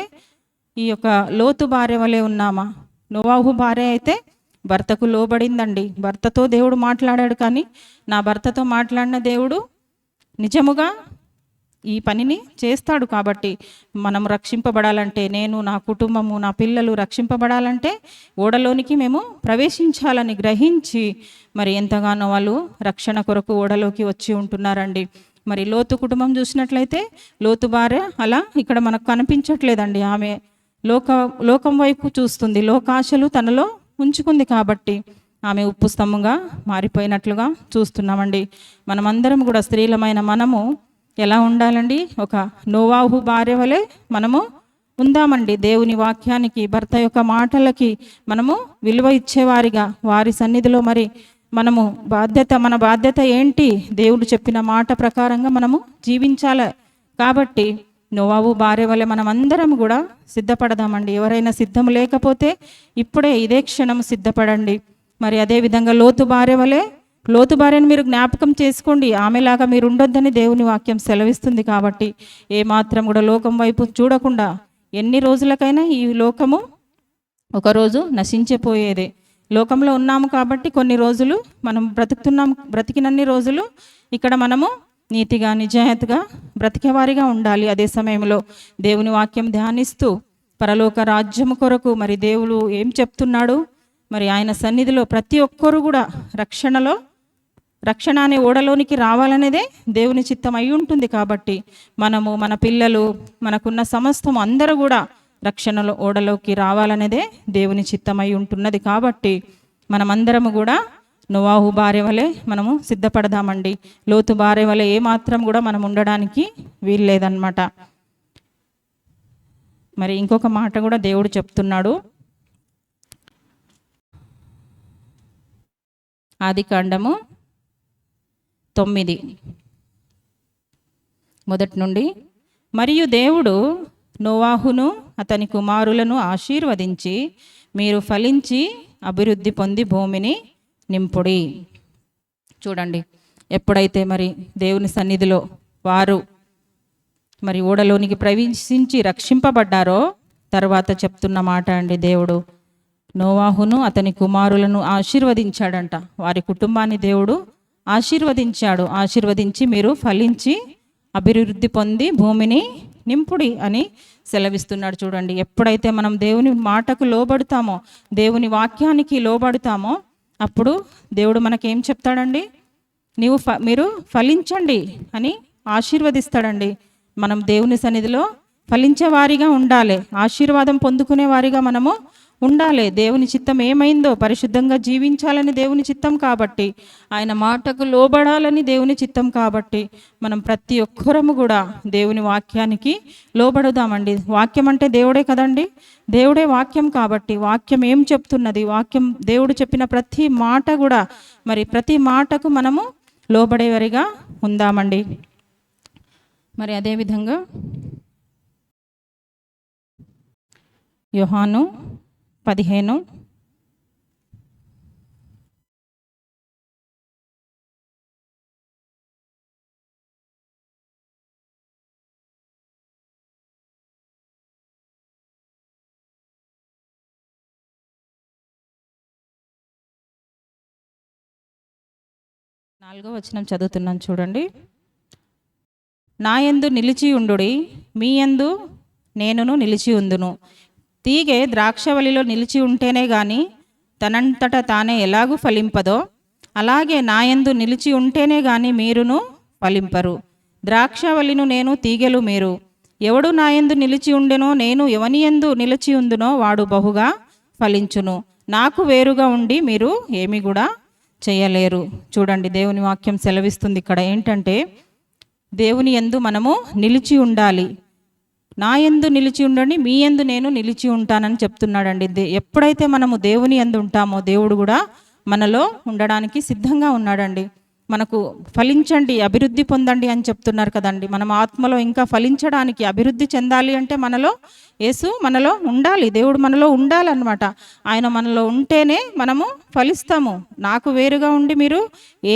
ఈ యొక్క లోతు భార్య వలె ఉన్నామా? నోవాహు భార్య అయితే భర్తకు లోబడిందండి, భర్తతో దేవుడు మాట్లాడాడు. కానీ నా భర్తతో మాట్లాడిన దేవుడు నిజముగా ఈ పనిని చేస్తాడు. కాబట్టి మనం రక్షింపబడాలంటే, నేను, నా కుటుంబము, నా పిల్లలు రక్షింపబడాలంటే ఓడలోనికి మేము ప్రవేశించాలని గ్రహించి మరి ఎంతగానో వాళ్ళు రక్షణ కొరకు ఓడలోకి వచ్చి ఉంటున్నారండి. మరి లోతు కుటుంబం చూసినట్లయితే లోతు భార్య అలా ఇక్కడ మనకు కనిపించట్లేదండి. ఆమె లోకం వైపు చూస్తుంది, లోకాశలు తనలో ఉంచుకుంది. కాబట్టి ఆమె ఉప్పు స్తంభంగా మారిపోయినట్లుగా చూస్తున్నామండి. మనమందరం కూడా స్త్రీలమైన మనము ఎలా ఉండాలండి? ఒక నోవాహు భార్య వలె మనము ఉందామండి. దేవుని వాక్యానికి, భర్త యొక్క మాటలకి మనము విలువ ఇచ్చేవారిగా, వారి సన్నిధిలో మరి మన బాధ్యత ఏంటి? దేవుడు చెప్పిన మాట ప్రకారంగా మనము జీవించాలి. కాబట్టి నోవాహు భార్య వలె మనం అందరం కూడా సిద్ధపడదామండి. ఎవరైనా సిద్ధం లేకపోతే ఇప్పుడే ఇదే క్షణం సిద్ధపడండి. మరి అదేవిధంగా లోతు భార్యను మీరు జ్ఞాపకం చేసుకోండి, ఆమెలాగా మీరు ఉండొద్దని దేవుని వాక్యం సెలవిస్తుంది. కాబట్టి ఏమాత్రం కూడా లోకం వైపు చూడకుండా, ఎన్ని రోజులకైనా ఈ లోకము ఒకరోజు నశించిపోయేదే. లోకంలో ఉన్నాము కాబట్టి కొన్ని రోజులు మనం బ్రతికినన్ని రోజులు ఇక్కడ మనము నీతిగా, నిజాయితీగా బ్రతికేవారిగా ఉండాలి. అదే సమయంలో దేవుని వాక్యం ధ్యానిస్తూ పరలోక రాజ్యము కొరకు మరి దేవుడు ఏం చెప్తున్నాడు, మరి ఆయన సన్నిధిలో ప్రతి ఒక్కరు కూడా రక్షణ అనే ఓడలోనికి రావాలనేదే దేవుని చిత్తం అయి ఉంటుంది. కాబట్టి మనము, మన పిల్లలు, మనకున్న సమస్తం అందరూ కూడా రక్షణలో ఓడలోకి రావాలనేదే దేవుని చిత్తం అయి ఉంటున్నది. కాబట్టి మనమందరము కూడా నోవాహు భార్య వలె మనము సిద్ధపడదామండి. లోతు భార్య వలె ఏమాత్రం కూడా మనం ఉండడానికి వీల్లేదన్నమాట. మరి ఇంకొక మాట కూడా దేవుడు చెప్తున్నాడు. ఆదికాండము 9 మొదటి నుండి. మరియు దేవుడు నోవాహును అతని కుమారులను ఆశీర్వదించి, మీరు ఫలించి అభివృద్ధి పొంది భూమిని నింపుడి. చూడండి, ఎప్పుడైతే మరి దేవుని సన్నిధిలో వారు మరి ఓడలోనికి ప్రవేశించి రక్షింపబడ్డారో తర్వాత చెప్తున్న మాట అండి, దేవుడు నోవాహును అతని కుమారులను ఆశీర్వదించాడంట. వారి కుటుంబాన్ని దేవుడు ఆశీర్వదించి మీరు ఫలించి అభివృద్ధి పొంది భూమిని నింపుడి అని సెలవిస్తున్నాడు. చూడండి, ఎప్పుడైతే మనం దేవుని మాటకు లోబడతామో, దేవుని వాక్యానికి లోబడతామో, అప్పుడు దేవుడు మనకేం చెప్తాడండి? మీరు ఫలించండి అని ఆశీర్వదిస్తాడండి. మనం దేవుని సన్నిధిలో ఫలించే వారిగా ఉండాలి, ఆశీర్వాదం పొందుకునే వారిగా మనము ఉండాలి. దేవుని చిత్తం ఏమైందో పరిశుద్ధంగా జీవించాలని దేవుని చిత్తం కాబట్టి, ఆయన మాటకు లోబడాలని దేవుని చిత్తం కాబట్టి, మనం ప్రతి ఒక్కరము కూడా దేవుని వాక్యానికి లోబడుదామండి. వాక్యం అంటే దేవుడే కదండి, దేవుడే వాక్యం కాబట్టి వాక్యం ఏం చెప్తున్నది, వాక్యం దేవుడు చెప్పిన ప్రతి మాట కూడా మరి ప్రతి మాటకు మనము లోబడేవారిగా ఉందామండి. మరి అదేవిధంగా యోహాను 15 4వ వచనం చదువుతున్నాను చూడండి. నా యందు నిలిచి ఉండుడి, మీ యందు నేనును నిలిచి ఉందును. తీగె ద్రాక్షవల్లిలో నిలిచి ఉంటేనే గాని తనంతట తానే ఎలాగూ ఫలింపదో, అలాగే నా యందు నిలిచి ఉంటేనే గాని మీరును ఫలింపరు. ద్రాక్షవల్లిను నేను, తీగెలు మీరు. ఎవడు నా యందు నిలిచి ఉండెనో, నేను ఎవని యందు నిలిచి ఉందునో వాడు బహుగా ఫలించును. నాకు వేరుగా ఉండి మీరు ఏమి కూడా చేయలేరు. చూడండి, దేవుని వాక్యం సెలవిస్తుంది ఇక్కడ ఏంటంటే, దేవుని యందు మనము నిలిచి ఉండాలి. నా యందు నిలిచి ఉండండి, మీ యందు నేను నిలిచి ఉంటానని చెప్తున్నాడండి. ఎప్పుడైతే మనము దేవుని యందు ఉంటామో దేవుడు కూడా మనలో ఉండడానికి సిద్ధంగా ఉన్నాడండి. మనకు ఫలించండి, అభివృద్ధి పొందండి అని చెప్తున్నారు కదండి. మనం ఆత్మలో ఇంకా ఫలించడానికి, అభివృద్ధి చెందాలి అంటే మనలో యేసు మనలో ఉండాలి, దేవుడు మనలో ఉండాలన్నమాట. ఆయన మనలో ఉంటేనే మనము ఫలిస్తాము. నాకు వేరుగా ఉండి మీరు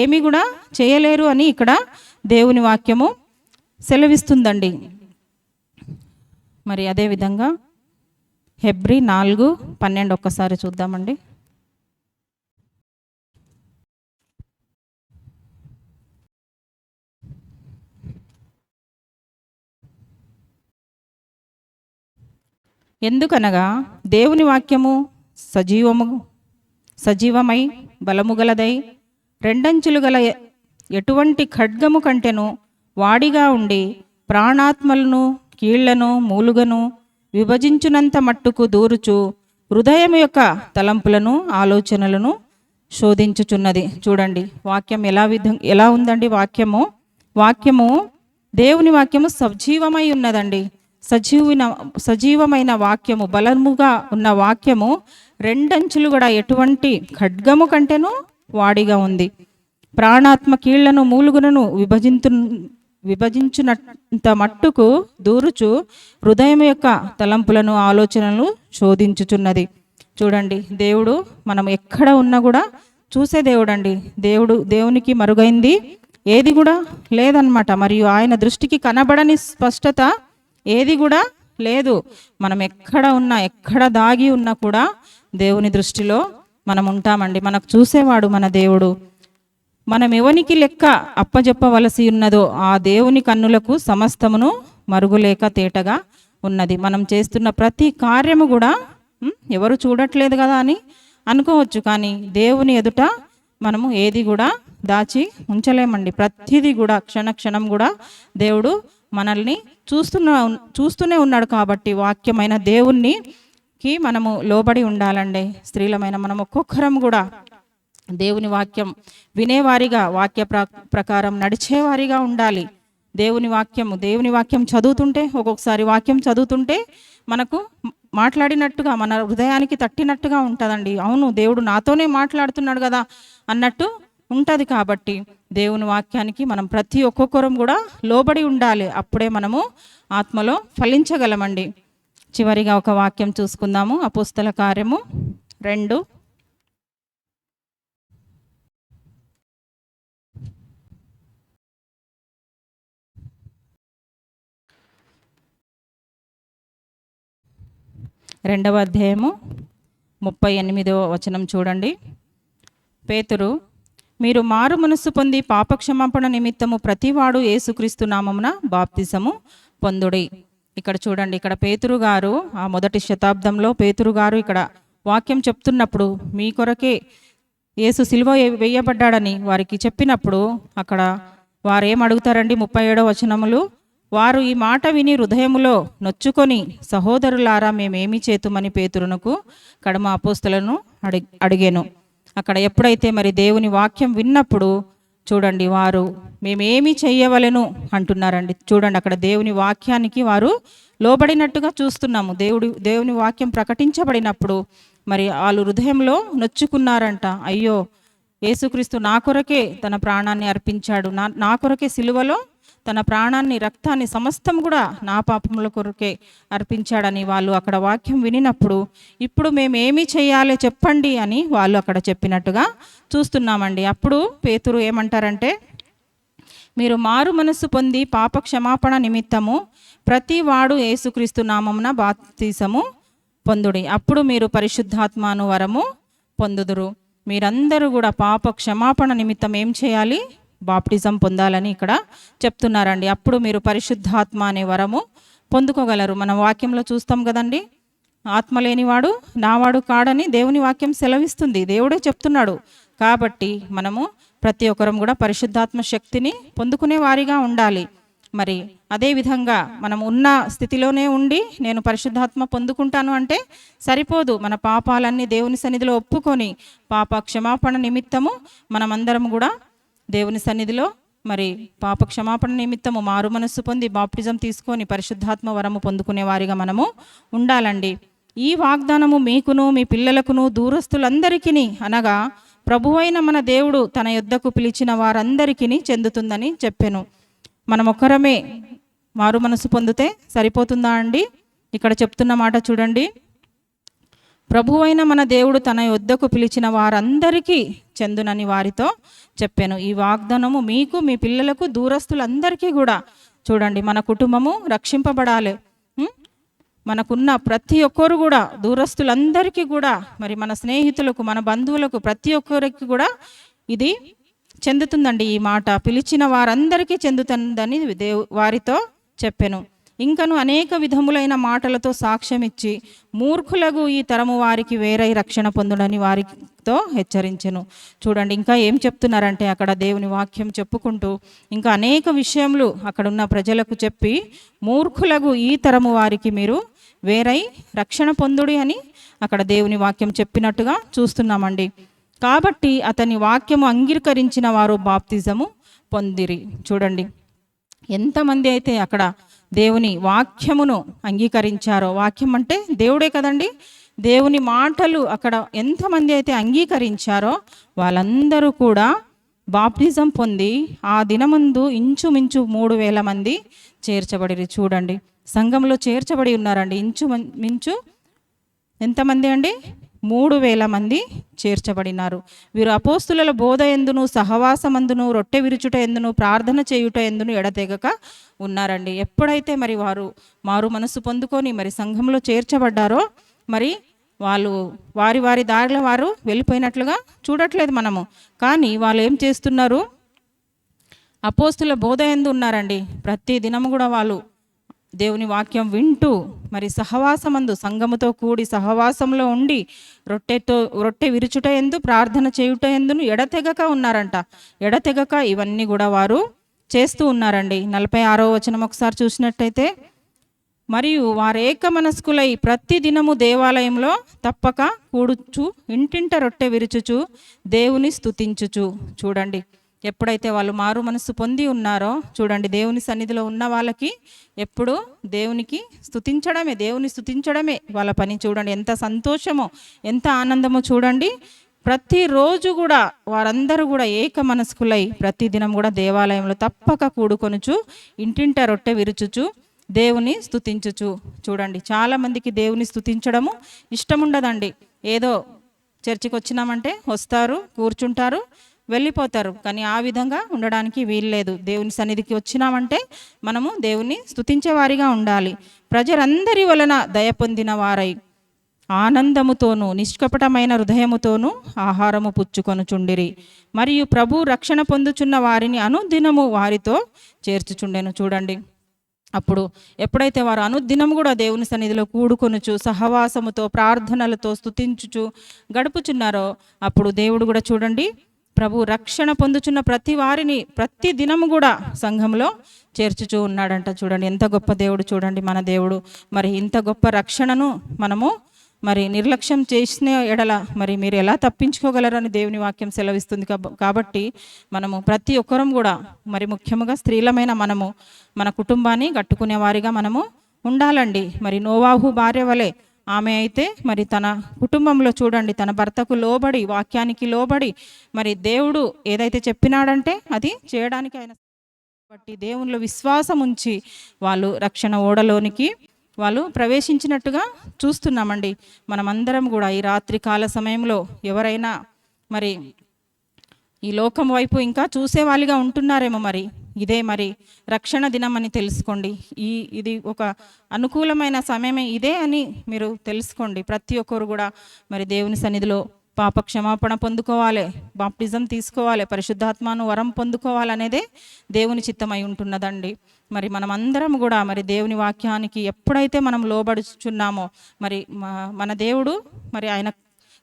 ఏమీ కూడా చేయలేరు అని ఇక్కడ దేవుని వాక్యము సెలవిస్తుందండి. మరి అదేవిధంగా హెబ్రీ 4:12 ఒక్కసారి చూద్దామండి. ఎందుకనగా దేవుని వాక్యము సజీవమై బలము గలదై రెండంచులు గల ఎటువంటి ఖడ్గము కంటెను వాడిగా ఉండి ప్రాణాత్మలను కీళ్లను మూలుగను విభజించునంత మట్టుకు దూరుచు హృదయం యొక్క తలంపులను ఆలోచనలను శోధించుచున్నది. చూడండి, వాక్యం ఎలా ఉందండి. వాక్యము దేవుని వాక్యము సజీవమై ఉన్నదండి. సజీవమైన వాక్యము, బలముగా ఉన్న వాక్యము రెండంచులు కూడా ఎటువంటి ఖడ్గము కంటేనూ వాడిగా ఉంది. ప్రాణాత్మ కీళ్లను మూలుగులను విభజించునంత మట్టుకు దూరుచు హృదయం యొక్క తలంపులను ఆలోచనలను శోధించుచున్నది. చూడండి, దేవుడు మనం ఎక్కడ ఉన్నా కూడా చూసే దేవుడు అండి. దేవునికి మరుగైంది ఏది కూడా లేదన్నమాట. మరియు ఆయన దృష్టికి కనబడని స్పష్టత ఏది కూడా లేదు. మనం ఎక్కడ ఉన్నా, ఎక్కడ దాగి ఉన్నా కూడా దేవుని దృష్టిలో మనం ఉంటామండి. మనకు చూసేవాడు మన దేవుడు. మనం ఎవనికి లెక్క అప్పజెప్పవలసి ఉన్నదో ఆ దేవుని కన్నులకు సమస్తమును మరుగులేక తేటగా ఉన్నది. మనం చేస్తున్న ప్రతి కార్యము కూడా ఎవరు చూడట్లేదు కదా అని అనుకోవచ్చు, కానీ దేవుని ఎదుట మనము ఏది కూడా దాచి ఉంచలేమండి. ప్రతిదీ కూడా క్షణం కూడా దేవుడు మనల్ని చూస్తూనే ఉన్నాడు. కాబట్టి వాక్యమైన దేవునికి మనము లోబడి ఉండాలండి. స్త్రీలమైన మనం ఒక్కొక్కరం కూడా దేవుని వాక్యం వినేవారిగా, వాక్య ప్రకారం నడిచేవారిగా ఉండాలి. దేవుని వాక్యం చదువుతుంటే, ఒక్కొక్కసారి వాక్యం చదువుతుంటే మనకు మాట్లాడినట్టుగా, మన హృదయానికి తట్టినట్టుగా ఉంటుందండి. అవును, దేవుడు నాతోనే మాట్లాడుతున్నాడు కదా అన్నట్టు ఉంటుంది. కాబట్టి దేవుని వాక్యానికి మనం ప్రతి ఒక్కొక్కరం కూడా లోబడి ఉండాలి. అప్పుడే మనము ఆత్మలో ఫలించగలమండి. చివరిగా ఒక వాక్యం చూసుకుందాము. అపోస్తల కార్యము 2 రెండవ అధ్యాయము 38వ వచనం చూడండి. పేతురు, మీరు మారు మనస్సు పొంది పాపక్షమాపణ నిమిత్తము ప్రతివాడు యేసుక్రీస్తు నామమున బాప్తిసము పొందుడి. ఇక్కడ చూడండి, ఇక్కడ పేతురు గారు, ఆ మొదటి శతాబ్దంలో పేతురు గారు ఇక్కడ వాక్యం చెప్తున్నప్పుడు, మీ కొరకే యేసు సిలువ వేయబడ్డాడని వారికి చెప్పినప్పుడు అక్కడ వారు ఏం అడుగుతారండి? 37వ వచనములు, వారు ఈ మాట విని హృదయములో నొచ్చుకొని, సహోదరులారా మేమేమి చేతుమని పేతురునకు కడమ అపోస్తలను అడిగాను. అక్కడ ఎప్పుడైతే మరి దేవుని వాక్యం విన్నప్పుడు చూడండి, వారు మేమేమి చెయ్యవలెను అంటున్నారండి. చూడండి, అక్కడ దేవుని వాక్యానికి వారు లోబడినట్టుగా చూస్తున్నాము. దేవుని వాక్యం ప్రకటించబడినప్పుడు మరి వాళ్ళు హృదయంలో నొచ్చుకున్నారంట. అయ్యో, యేసుక్రీస్తు నా కొరకే తన ప్రాణాన్ని అర్పించాడు, నా కొరకే సిలువలో తన ప్రాణాన్ని, రక్తాన్ని సమస్తం కూడా నా పాపముల కొరకే అర్పించాడని వాళ్ళు అక్కడ వాక్యం వినినప్పుడు, ఇప్పుడు మేమేమి చేయాలి చెప్పండి అని వాళ్ళు అక్కడ చెప్పినట్టుగా చూస్తున్నామండి. అప్పుడు పేతురు ఏమంటారంటే, మీరు మారు మనస్సు పొంది పాప క్షమాపణ నిమిత్తము ప్రతి వాడు యేసుక్రీస్తు నామమున బాప్తిసము పొందుడి, అప్పుడు మీరు పరిశుద్ధాత్మను వరము పొందుదురు. మీరందరూ కూడా పాప క్షమాపణ నిమిత్తం ఏం చేయాలి? బాప్టిజం పొందాలని ఇక్కడ చెప్తున్నారండి. అప్పుడు మీరు పరిశుద్ధాత్మ అనే వరము పొందుకోగలరు. మనం వాక్యంలో చూస్తాం కదండి, ఆత్మ లేనివాడు నావాడు కాడని దేవుని వాక్యం సెలవిస్తుంది, దేవుడే చెప్తున్నాడు. కాబట్టి మనము ప్రతి ఒక్కరం కూడా పరిశుద్ధాత్మ శక్తిని పొందుకునే వారిగా ఉండాలి. మరి అదేవిధంగా మనం ఉన్న స్థితిలోనే ఉండి నేను పరిశుద్ధాత్మ పొందుకుంటాను అంటే సరిపోదు. మన పాపాలన్నీ దేవుని సన్నిధిలో ఒప్పుకొని పాప క్షమాపణ నిమిత్తము మనమందరం కూడా దేవుని సన్నిధిలో మరి పాప క్షమాపణ నిమిత్తము మారు మనస్సు పొంది బాప్టిజం తీసుకొని పరిశుద్ధాత్మ వరము పొందుకునే వారిగా మనము ఉండాలండి. ఈ వాగ్దానము మీకును మీ పిల్లలకును దూరస్తులందరికీ అనగా ప్రభువైన మన దేవుడు తన యొద్దకు పిలిచిన వారందరికీ చెందుతుందని చెప్పాను. మనం ఒక్కరమే మారు మనసు పొందితే సరిపోతుందా అండి? ఇక్కడ చెప్తున్న మాట చూడండి, ప్రభువైన మన దేవుడు తన యొద్దకు పిలిచిన వారందరికీ చెందునని వారితో చెప్పాను. ఈ వాగ్దానము మీకు మీ పిల్లలకు దూరస్తులందరికీ కూడా. చూడండి, మన కుటుంబము రక్షింపబడాలి. మనకున్న ప్రతి ఒక్కరు కూడా దూరస్తులందరికీ కూడా, మరి మన స్నేహితులకు, మన బంధువులకు, ప్రతి ఒక్కరికి కూడా ఇది చెందుతుందండి. ఈ మాట పిలిచిన వారందరికీ చెందుతుందని వారితో చెప్పాను. ఇంకను అనేక విధములైన మాటలతో సాక్ష్యం ఇచ్చి మూర్ఖులకు ఈ తరము వారికి వేరై రక్షణ పొందుడని వారితో హెచ్చరించెను. చూడండి, ఇంకా ఏం చెప్తున్నారంటే అక్కడ దేవుని వాక్యం చెప్పుకుంటూ ఇంకా అనేక విషయములు అక్కడ ఉన్న ప్రజలకు చెప్పి మూర్ఖులకు ఈ తరము వారికి మీరు వేరై రక్షణ పొందుడి అని అక్కడ దేవుని వాక్యం చెప్పినట్టుగా చూస్తున్నామండి. కాబట్టి అతని వాక్యము అంగీకరించిన వారు బాప్తిజము పొందిరి. చూడండి, ఎంతమంది అయితే అక్కడ దేవుని వాక్యమును అంగీకరించారో, వాక్యం అంటే దేవుడే కదండి, దేవుని మాటలు అక్కడ ఎంతమంది అయితే అంగీకరించారో వాళ్ళందరూ కూడా బాప్టిజం పొంది ఆ దినమందు ఇంచుమించు 3,000 మంది చేర్చబడిరి. చూడండి, సంఘంలో చేర్చబడి ఉన్నారండి. ఇంచుమించు ఎంతమంది అండి? 3,000 మంది చేర్చబడినారు. వీరు అపోస్తుల బోధ ఎందును, సహవాసమందును, రొట్టె విరుచుట ఎందును, ప్రార్థన చేయుట ఎందును ఎడతెగక ఉన్నారండి. ఎప్పుడైతే మరి వారు మారు మనసు పొందుకొని మరి సంఘంలో చేర్చబడ్డారో మరి వాళ్ళు వారి వారి దారిలో వారు వెళ్ళిపోయినట్లుగా చూడట్లేదు మనము. కానీ వాళ్ళు ఏం చేస్తున్నారు? అపోస్తుల బోధ ఎందు ఉన్నారండి. ప్రతి దినము కూడా వాళ్ళు దేవుని వాక్యం వింటూ మరి సహవాసమందు సంఘముతో కూడి సహవాసంలో ఉండి రొట్టె విరుచుట ఎందు, ప్రార్థన చేయుట ఎందును ఎడతెగక ఉన్నారంట. ఎడతెగక ఇవన్నీ కూడా వారు చేస్తూ ఉన్నారండి. 46వ వచనం ఒకసారి చూసినట్టయితే, మరియు వారు ఏక మనస్కులై ప్రతి దినము దేవాలయంలో తప్పక కూడుచు ఇంటింట రొట్టె విరుచుచు దేవుని స్తుతించుచు. చూడండి, ఎప్పుడైతే వాళ్ళు మారు మనసు పొంది ఉన్నారో చూడండి, దేవుని సన్నిధిలో ఉన్న వాళ్ళకి ఎప్పుడు దేవునికి స్తుతించడమే, దేవుని స్తుతించడమే వాళ్ళ పని. చూడండి, ఎంత సంతోషమో, ఎంత ఆనందమో చూడండి. ప్రతిరోజు కూడా వారందరూ కూడా ఏక మనస్కులై ప్రతిదినం కూడా దేవాలయంలో తప్పక కూడుకొనుచు ఇంటింట రొట్టె విరుచుచు దేవుని స్తుతించుచు. చూడండి, చాలామందికి దేవుని స్తుతించడము ఇష్టం ఉండదండి. ఏదో చర్చికి వచ్చినామంటే వస్తారు, కూర్చుంటారు, వెళ్ళిపోతారు. కానీ ఆ విధంగా ఉండడానికి వీల్లేదు. దేవుని సన్నిధికి వచ్చినామంటే మనము దేవుని స్తుతించే వారిగా ఉండాలి. ప్రజలందరి వలన దయ పొందిన వారై ఆనందముతోనూ నిష్కపటమైన హృదయముతోనూ ఆహారము పుచ్చుకొనుచుండిరి. మరియు ప్రభు రక్షణ పొందుచున్న వారిని అనుదినము వారితో చేర్చుచుండెను. చూడండి, అప్పుడు ఎప్పుడైతే వారు అనుదినం కూడా దేవుని సన్నిధిలో కూడుకొనుచు సహవాసముతో ప్రార్థనలతో స్తుతించుచు గడుపుచున్నారో అప్పుడు దేవుడు కూడా చూడండి ప్రభు రక్షణ పొందుచున్న ప్రతి వారిని ప్రతి దినము కూడా సంఘంలో చేర్చుచూ ఉన్నాడంట. చూడండి ఎంత గొప్ప దేవుడు, చూడండి మన దేవుడు. మరి ఇంత గొప్ప రక్షణను మనము మరి నిర్లక్ష్యం చేసిన ఎడల మరి మీరు ఎలా తప్పించుకోగలరని దేవుని వాక్యం సెలవిస్తుంది. కాబట్టి మనము ప్రతి ఒక్కరం కూడా మరి ముఖ్యంగా స్త్రీలమైన మనము మన కుటుంబాన్ని కట్టుకునే వారిగా మనము ఉండాలండి. మరి నోవాహు భార్య వలె ఆమె అయితే మరి తన కుటుంబంలో చూడండి తన భర్తకు లోబడి, వాక్యానికి లోబడి మరి దేవుడు ఏదైతే చెప్పినాడంటే అది చేయడానికి ఆయన బట్టి దేవునిలో విశ్వాసం ఉంచి వాళ్ళు రక్షణ ఓడలోనికి వాళ్ళు ప్రవేశించినట్టుగా చూస్తున్నామండి. మనమందరం కూడా ఈ రాత్రి కాల సమయంలో ఎవరైనా మరి ఈ లోకం వైపు ఇంకా చూసేవాళ్ళుగా ఉంటున్నారేమో. మరి ఇదే మరి రక్షణ దినం అని తెలుసుకోండి. ఇది ఒక అనుకూలమైన సమయమే ఇదే అని మీరు తెలుసుకోండి. ప్రతి ఒక్కరు కూడా మరి దేవుని సన్నిధిలో పాప క్షమాపణ పొందుకోవాలి, బాప్టిజం తీసుకోవాలి, పరిశుద్ధాత్మను వరం పొందుకోవాలనేదే దేవుని చిత్తమై ఉంటున్నదండి. మరి మనం అందరం కూడా మరి దేవుని వాక్యానికి ఎప్పుడైతే మనం లోబడుచున్నామో మరి మన దేవుడు మరి ఆయన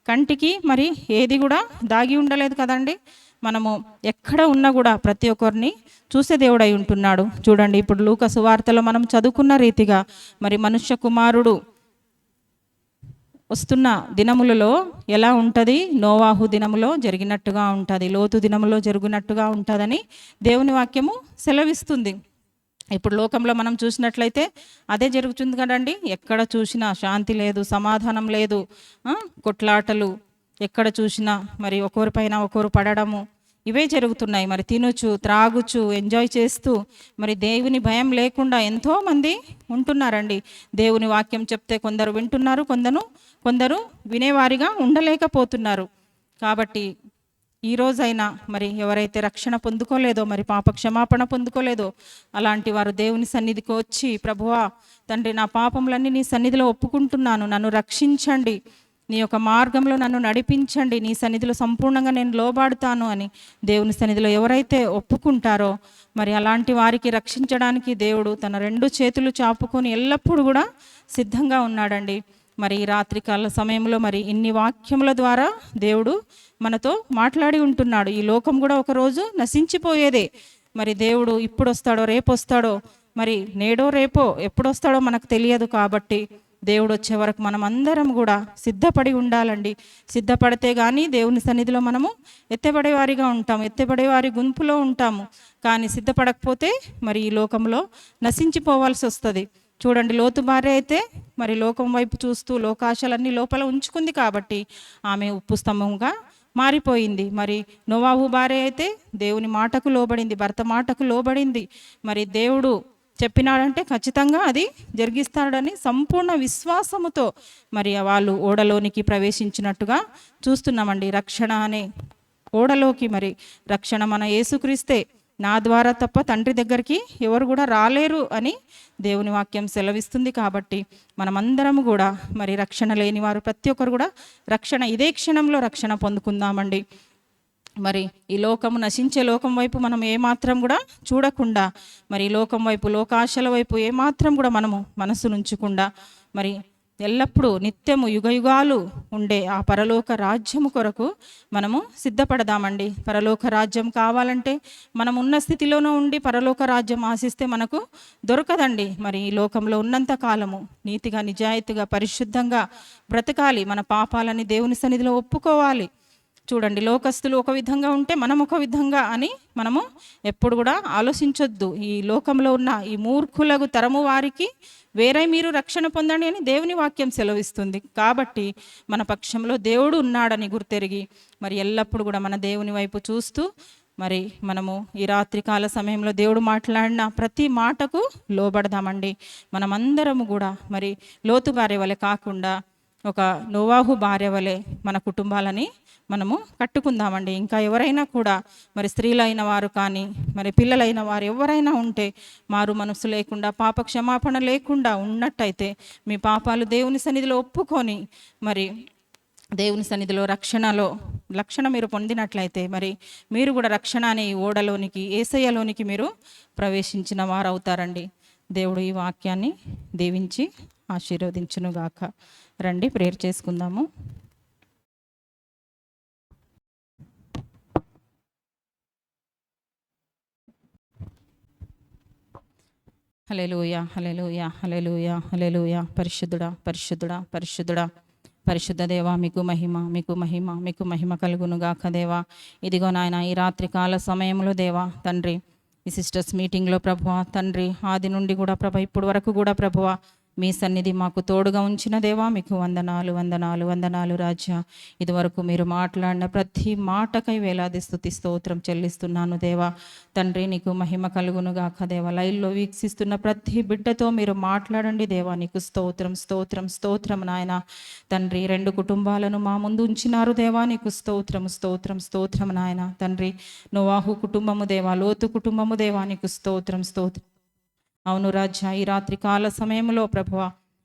కంటికి మరి ఏది కూడా దాగి ఉండలేదు కదండి. మనము ఎక్కడ ఉన్నా కూడా ప్రతి ఒక్కరిని చూసే దేవుడై ఉంటున్నాడు. చూడండి ఇప్పుడు లూకా సువార్తలో మనం చదువుకున్న రీతిగా మరి మనుష్య కుమారుడు వస్తున్న దినములలో ఎలా ఉంటుంది, నోవాహు దినములో జరిగినట్టుగా ఉంటుంది, లోతు దినములో జరిగినట్టుగా ఉంటుందని దేవుని వాక్యము సెలవిస్తుంది. ఇప్పుడు లోకంలో మనం చూసినట్లయితే అదే జరుగుతుంది కదండి. ఎక్కడ చూసినా శాంతి లేదు, సమాధానం లేదు, కొట్లాటలు ఎక్కడ చూసినా మరి ఒకరిపైన ఒకరు పడడము ఇవే జరుగుతున్నాయి. మరి తినొచ్చు, త్రాగుచు, ఎంజాయ్ చేస్తూ మరి దేవుని భయం లేకుండా ఎంతోమంది ఉంటున్నారండి. దేవుని వాక్యం చెప్తే కొందరు వింటున్నారు, కొందరు వినేవారిగా ఉండలేకపోతున్నారు. కాబట్టి ఈరోజైనా మరి ఎవరైతే రక్షణ పొందుకోలేదో, మరి పాప క్షమాపణ పొందుకోలేదో అలాంటి వారు దేవుని సన్నిధికి వచ్చి, ప్రభువా తండ్రి నా పాపములన్నీ నీ సన్నిధిలో ఒప్పుకుంటున్నాను, నన్ను రక్షించండి, నీ యొక్క మార్గంలో నన్ను నడిపించండి, నీ సన్నిధిలో సంపూర్ణంగా నేను లోబాడుతాను అని దేవుని సన్నిధిలో ఎవరైతే ఒప్పుకుంటారో మరి అలాంటి వారికి రక్షించడానికి దేవుడు తన 2 చేతులు చాపుకొని ఎల్లప్పుడూ కూడా సిద్ధంగా ఉన్నాడండి. మరి ఈ రాత్రికాల సమయంలో మరి ఇన్ని వాక్యముల ద్వారా దేవుడు మనతో మాట్లాడి ఉంటున్నాడు. ఈ లోకం కూడా ఒకరోజు నశించిపోయేదే. మరి దేవుడు ఇప్పుడు వస్తాడో రేపు వస్తాడో, మరి నేడో రేపో ఎప్పుడు వస్తాడో మనకు తెలియదు. కాబట్టి దేవుడు వచ్చే వరకు మనం అందరం కూడా సిద్ధపడి ఉండాలండి. సిద్ధపడితే కానీ దేవుని సన్నిధిలో మనము ఎత్తబడేవారిగా ఉంటాము, ఎత్తబడేవారి గుంపులో ఉంటాము. కానీ సిద్ధపడకపోతే మరి ఈ లోకంలో నశించిపోవాల్సి వస్తుంది. చూడండి లోతు భార్య అయితే మరి లోకం వైపు చూస్తూ లోకాశలన్నీ లోపల ఉంచుకుంది కాబట్టి ఆమె ఉప్పు స్తంభంగా మారిపోయింది. మరి నోవాహు భార్య అయితే దేవుని మాటకు లోబడింది, భర్త మాటకు లోబడింది. మరి దేవుడు చెప్పినాడంటే ఖచ్చితంగా అది జరిగిస్తాడని సంపూర్ణ విశ్వాసముతో మరి వాళ్ళు ఓడలోనికి ప్రవేశించినట్టుగా చూస్తున్నామండి. రక్షణ అనే ఓడలోకి మరి రక్షణ మన యేసుక్రీస్తే, నా ద్వారా తప్ప తండ్రి దగ్గరికి ఎవరు కూడా రాలేరు అని దేవుని వాక్యం సెలవిస్తుంది. కాబట్టి మనమందరం కూడా మరి రక్షణ లేని వారు ప్రతి ఒక్కరు కూడా రక్షణ ఇదే క్షణంలో రక్షణ పొందుకుందామండి. మరి ఈ లోకము నశించే లోకం వైపు మనం ఏమాత్రం కూడా చూడకుండా, మరి లోకం వైపు లోకాశల వైపు ఏమాత్రం కూడా మనము మనసు నుంచకుండా మరి ఎల్లప్పుడూ నిత్యము యుగయుగాలు ఉండే ఆ పరలోక రాజ్యము కొరకు మనము సిద్ధపడదామండి. పరలోక రాజ్యం కావాలంటే మనం ఉన్న స్థితిలోనూ ఉండి పరలోక రాజ్యం ఆశిస్తే మనకు దొరకదండి. మరి ఈ లోకంలో ఉన్నంత కాలము నీతిగా, నిజాయితీగా, పరిశుద్ధంగా బ్రతకాలి. మన పాపాలని దేవుని సన్నిధిలో ఒప్పుకోవాలి. చూడండి లోకస్తులు ఒక విధంగా ఉంటే మనం ఒక విధంగా అని మనము ఎప్పుడు కూడా ఆలోచించొద్దు. ఈ లోకంలో ఉన్న ఈ మూర్ఖులకు తరము వారికి వేరే మీరు రక్షణ పొందండి అని దేవుని వాక్యం సెలవిస్తుంది. కాబట్టి మన పక్షంలో దేవుడు ఉన్నాడని గుర్తెరిగి మరి ఎల్లప్పుడూ కూడా మన దేవుని వైపు చూస్తూ మరి మనము ఈ రాత్రికాల సమయంలో దేవుడు మాట్లాడిన ప్రతి మాటకు లోబడదామండి. మనమందరము కూడా మరి లోతు భార్య వలె కాకుండా ఒక నోవాహు భార్య వలె మన కుటుంబాలని మనము కట్టుకుందామండి. ఇంకా ఎవరైనా కూడా మరి స్త్రీలైన వారు కానీ మరి పిల్లలైన వారు ఎవరైనా ఉంటే మారు మనసు లేకుండా, పాప క్షమాపణ లేకుండా ఉన్నట్టయితే మీ పాపాలు దేవుని సన్నిధిలో ఒప్పుకొని మరి దేవుని సన్నిధిలో రక్షణ మీరు పొందినట్లయితే మరి మీరు కూడా రక్షణ అనే ఈ ఓడలోనికి, యేసయ్యలోనికి మీరు ప్రవేశించిన వారు అవుతారండి. దేవుడు ఈ వాక్యాన్ని దీవించి ఆశీర్వదించునుగాక. రండి ప్రేయర్ చేసుకుందాము. హల్లెలూయా, హల్లెలూయా, హల్లెలూయా, హల్లెలూయా. పరిశుద్ధుడా, పరిశుద్ధుడా, పరిశుద్ధుడా, పరిశుద్ధ దేవా, మీకు మహిమ, మీకు మహిమ, మీకు మహిమ కలుగును గాక దేవా. ఇదిగో నాయన, ఈ రాత్రి కాల సమయంలో దేవా తండ్రి, ఈ సిస్టర్స్ మీటింగ్లో ప్రభువా తండ్రి, ఆది నుండి కూడా ప్రభా ఇప్పుడు వరకు కూడా ప్రభువా మీ సన్నిధి మాకు తోడుగా ఉంచిన దేవా, మీకు వందనాలు, వందనాలు, వందనాలు రాజా. ఇదివరకు మీరు మాట్లాడిన ప్రతి మాటకై వేలాది స్తుతి స్తోత్రం చెల్లిస్తున్నాను దేవా. తండ్రి నీకు మహిమ కలుగును గాక దేవా. లైవ్లో వీక్షిస్తున్న ప్రతి బిడ్డతో మీరు మాట్లాడండి దేవా. నీకు స్తోత్రం, స్తోత్రం, స్తోత్రం నాయన. తండ్రి 2 కుటుంబాలను మా ముందు ఉంచినారు దేవా. నీకు స్తోత్రం, స్తోత్రం, స్తోత్రం నాయన. తండ్రి నోవాహు కుటుంబము దేవా, లోతు కుటుంబము దేవా, నీకు స్తోత్రం, స్తోత్రం. అవును రాజా, ఈ రాత్రి కాల సమయంలో ప్రభువ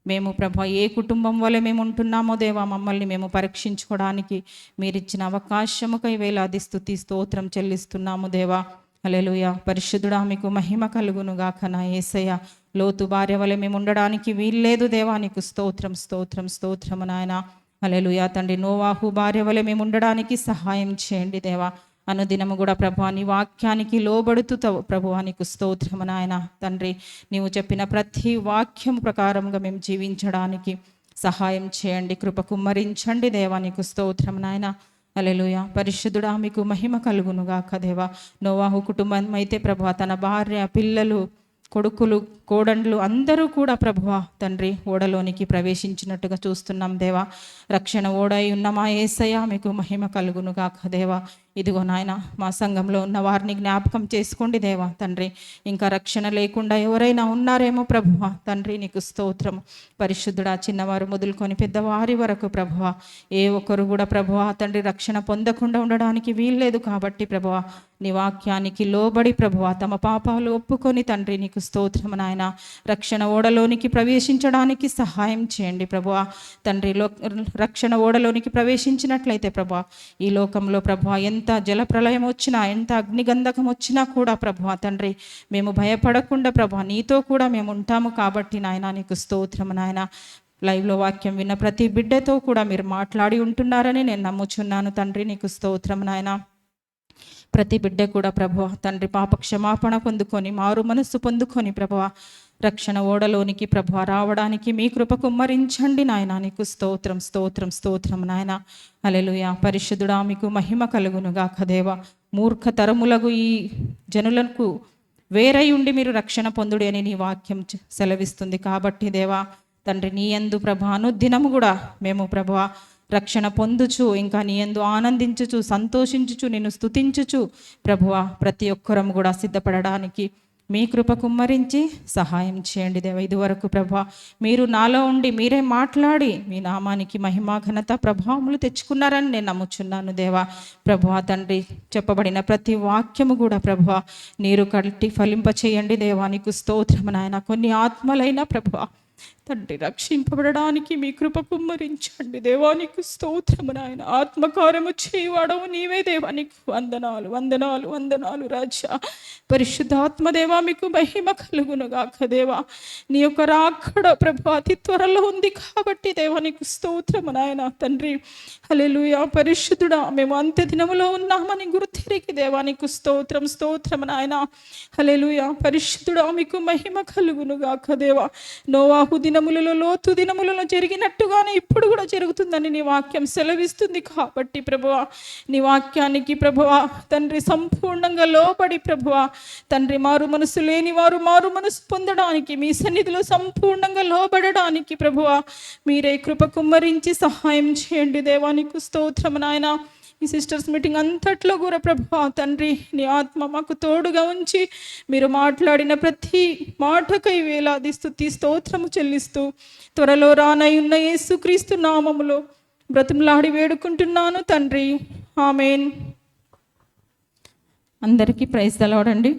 మేము ప్రభు ఏ కుటుంబం వల్ల మేము ఉంటున్నామో దేవా, మమ్మల్ని మేము పరీక్షించుకోవడానికి మీరిచ్చిన అవకాశముకై వేలాది స్తుతి స్తోత్రం చెల్లిస్తున్నాము దేవా. హల్లెలూయా. పరిశుద్ధుడా, మీకు మహిమ కలుగును గాక నా యేసయ్య. లోతు భార్య వల్ల మేము ఉండడానికి వీల్లేదు దేవా. నీకు స్తోత్రం, స్తోత్రం, స్తోత్రం నాయన. హల్లెలూయా. తండ్రి నోవాహు భార్య వల్ల మేము ఉండడానికి సహాయం చేయండి దేవా. అనుదినము కూడా ప్రభువా నీ వాక్యానికి లోబడుతూ ప్రభువా నీకు స్తోత్రము నాయన. తండ్రి నీవు చెప్పిన ప్రతి వాక్యం ప్రకారంగా మేము జీవించడానికి సహాయం చేయండి, కృప కుమ్మరించండి దేవా. నీకు స్తోత్రం నాయన. హల్లెలూయా. పరిశుద్ధుడా, మీకు మహిమ కలుగును గాక దేవా. నోవాహు కుటుంబం అయితే ప్రభువా తన భార్య, పిల్లలు, కొడుకులు, కోడండ్లు అందరూ కూడా ప్రభువా తండ్రి ఓడలోనికి ప్రవేశించినట్టుగా చూస్తున్నాం దేవా. రక్షణ ఓడై ఉన్న మా యేసయ్య, మీకు మహిమ కలుగును గాక దేవా. ఇదిగో నాయన, మా సంఘంలో ఉన్న వారిని జ్ఞాపకం చేసుకోండి దేవా. తండ్రి ఇంకా రక్షణ లేకుండా ఎవరైనా ఉన్నారేమో ప్రభువా తండ్రి, నీకు స్తోత్రము. పరిశుద్ధుడా, చిన్నవారు మొదలుకొని పెద్దవారి వరకు ప్రభువా ఏ ఒక్కరు కూడా ప్రభువా తండ్రి రక్షణ పొందకుండా ఉండడానికి వీల్లేదు కాబట్టి ప్రభువా నీ వాక్యానికి లోబడి ప్రభువా తమ పాపాలు ఒప్పుకొని తండ్రి నీకు స్తోత్రము నాయన. రక్షణ ఓడలోనికి ప్రవేశించడానికి సహాయం చేయండి ప్రభువా తండ్రి. రక్షణ ఓడలోనికి ప్రవేశించినట్లయితే ప్రభువా ఈ లోకంలో ప్రభువా ఎంత జలప్రలయం వచ్చినా, ఎంత అగ్నిగంధకం వచ్చినా కూడా ప్రభువా తండ్రి మేము భయపడకుండా ప్రభువా నీతో కూడా మేము ఉంటాము కాబట్టి నాయన నీకు స్తోత్రము నాయన. లైవ్లో వాక్యం విన్న ప్రతి బిడ్డతో కూడా మీరు మాట్లాడి ఉంటున్నారని నేను నమ్ముచున్నాను తండ్రి. నీకు స్తోత్రం నాయన. ప్రతి బిడ్డ కూడా ప్రభువా తండ్రి పాప క్షమాపణ పొందుకొని మారు మనస్సు పొందుకొని ప్రభువా రక్షణ ఓడలోనికి ప్రభువా రావడానికి మీ కృప కుమ్మరించండి నాయన. నీకు స్తోత్రం, స్తోత్రం, స్తోత్రం నాయన. హల్లెలూయా. పరిశుద్ధుడా, మీకు మహిమ కలుగును గాక దేవా. మూర్ఖ తరములకు ఈ జనులకు వేరై ఉండి మీరు రక్షణ పొందుడి అని నీ వాక్యం సెలవిస్తుంది కాబట్టి దేవా తండ్రి నీ యందు ప్రభా అనుదినము కూడా మేము ప్రభువా రక్షణ పొందుచు ఇంకా నీ యందు ఆనందించుచు సంతోషించుచు నిన్ను స్తుతించుచు ప్రభువా ప్రతి ఒక్కరం కూడా సిద్ధపడడానికి మీ కృప కుమ్మరించి సహాయం చేయండి దేవా. ఇదివరకు ప్రభువా మీరు నాలో ఉండి మీరే మాట్లాడి మీ నామానికి మహిమా ఘనత ప్రభావములు తెచ్చుకున్నారని నేను నమ్ముచున్నాను దేవా. ప్రభువా తండ్రి చెప్పబడిన ప్రతి వాక్యము కూడా ప్రభువా నీరు కట్టి ఫలింపచేయండి దేవా. నీకు స్తోత్రము నాయన. కొన్ని ఆత్మలైన ప్రభువా తండ్రి రక్షింపబడడానికి మీ కృప కుమ్మరించండి దేవా. నీకు స్తోత్రము నాయన. ఆత్మకార్యము చేయవాడవు నీవే దేవా. నీకు వందనాలు, వందనాలు, వందనాలు రాజా. పరిశుద్ధాత్మ దేవా మీకు మహిమ కలుగును గాక దేవా. నీ యొక్క రాకడ ప్రభు అతి త్వరలో ఉంది కాబట్టి దేవా నీకు స్తోత్రము నాయన తండ్రి. హల్లెలూయా. పరిశుద్ధుడా, మేము అంత్య దినములో ఉన్నామని గుర్తిరిగి దేవా నీకు స్తోత్రం, స్తోత్రము నాయన. హల్లెలూయా. పరిశుద్ధుడా, మీకు మహిమ కలుగును గాక దేవా. నోవాహు దినములలో లోతు దినములలో జరిగినట్టుగానే ఇప్పుడు కూడా జరుగుతుందని నీ వాక్యం సెలవిస్తుంది కాబట్టి ప్రభువా నీ వాక్యానికి ప్రభువా తండ్రి సంపూర్ణంగా లోబడి ప్రభువా తండ్రి మారు మనసు లేని వారు మారు మనసు పొందడానికి మీ సన్నిధిలో సంపూర్ణంగా లోబడడానికి ప్రభువా మీరే కృప కుమ్మరించి సహాయం చేయండి దేవా. నీకు స్తోత్రము నాయన. ఈ సిస్టర్స్ మీటింగ్ అంతట్లో కూడా ప్రభువా తండ్రి నీ ఆత్మ మాకు తోడుగా ఉంచి మీరు మాట్లాడిన ప్రతి మాటకై వేలాది స్తుతి స్తోత్రము చెల్లిస్తూ త్వరలో రానయ్యున్న యేసుక్రీస్తు నామములో బ్రతిమలాడి వేడుకుంటున్నాను తండ్రి. ఆమేన్. అందరికీ ప్రైజ్ ది లార్డ్ అండి.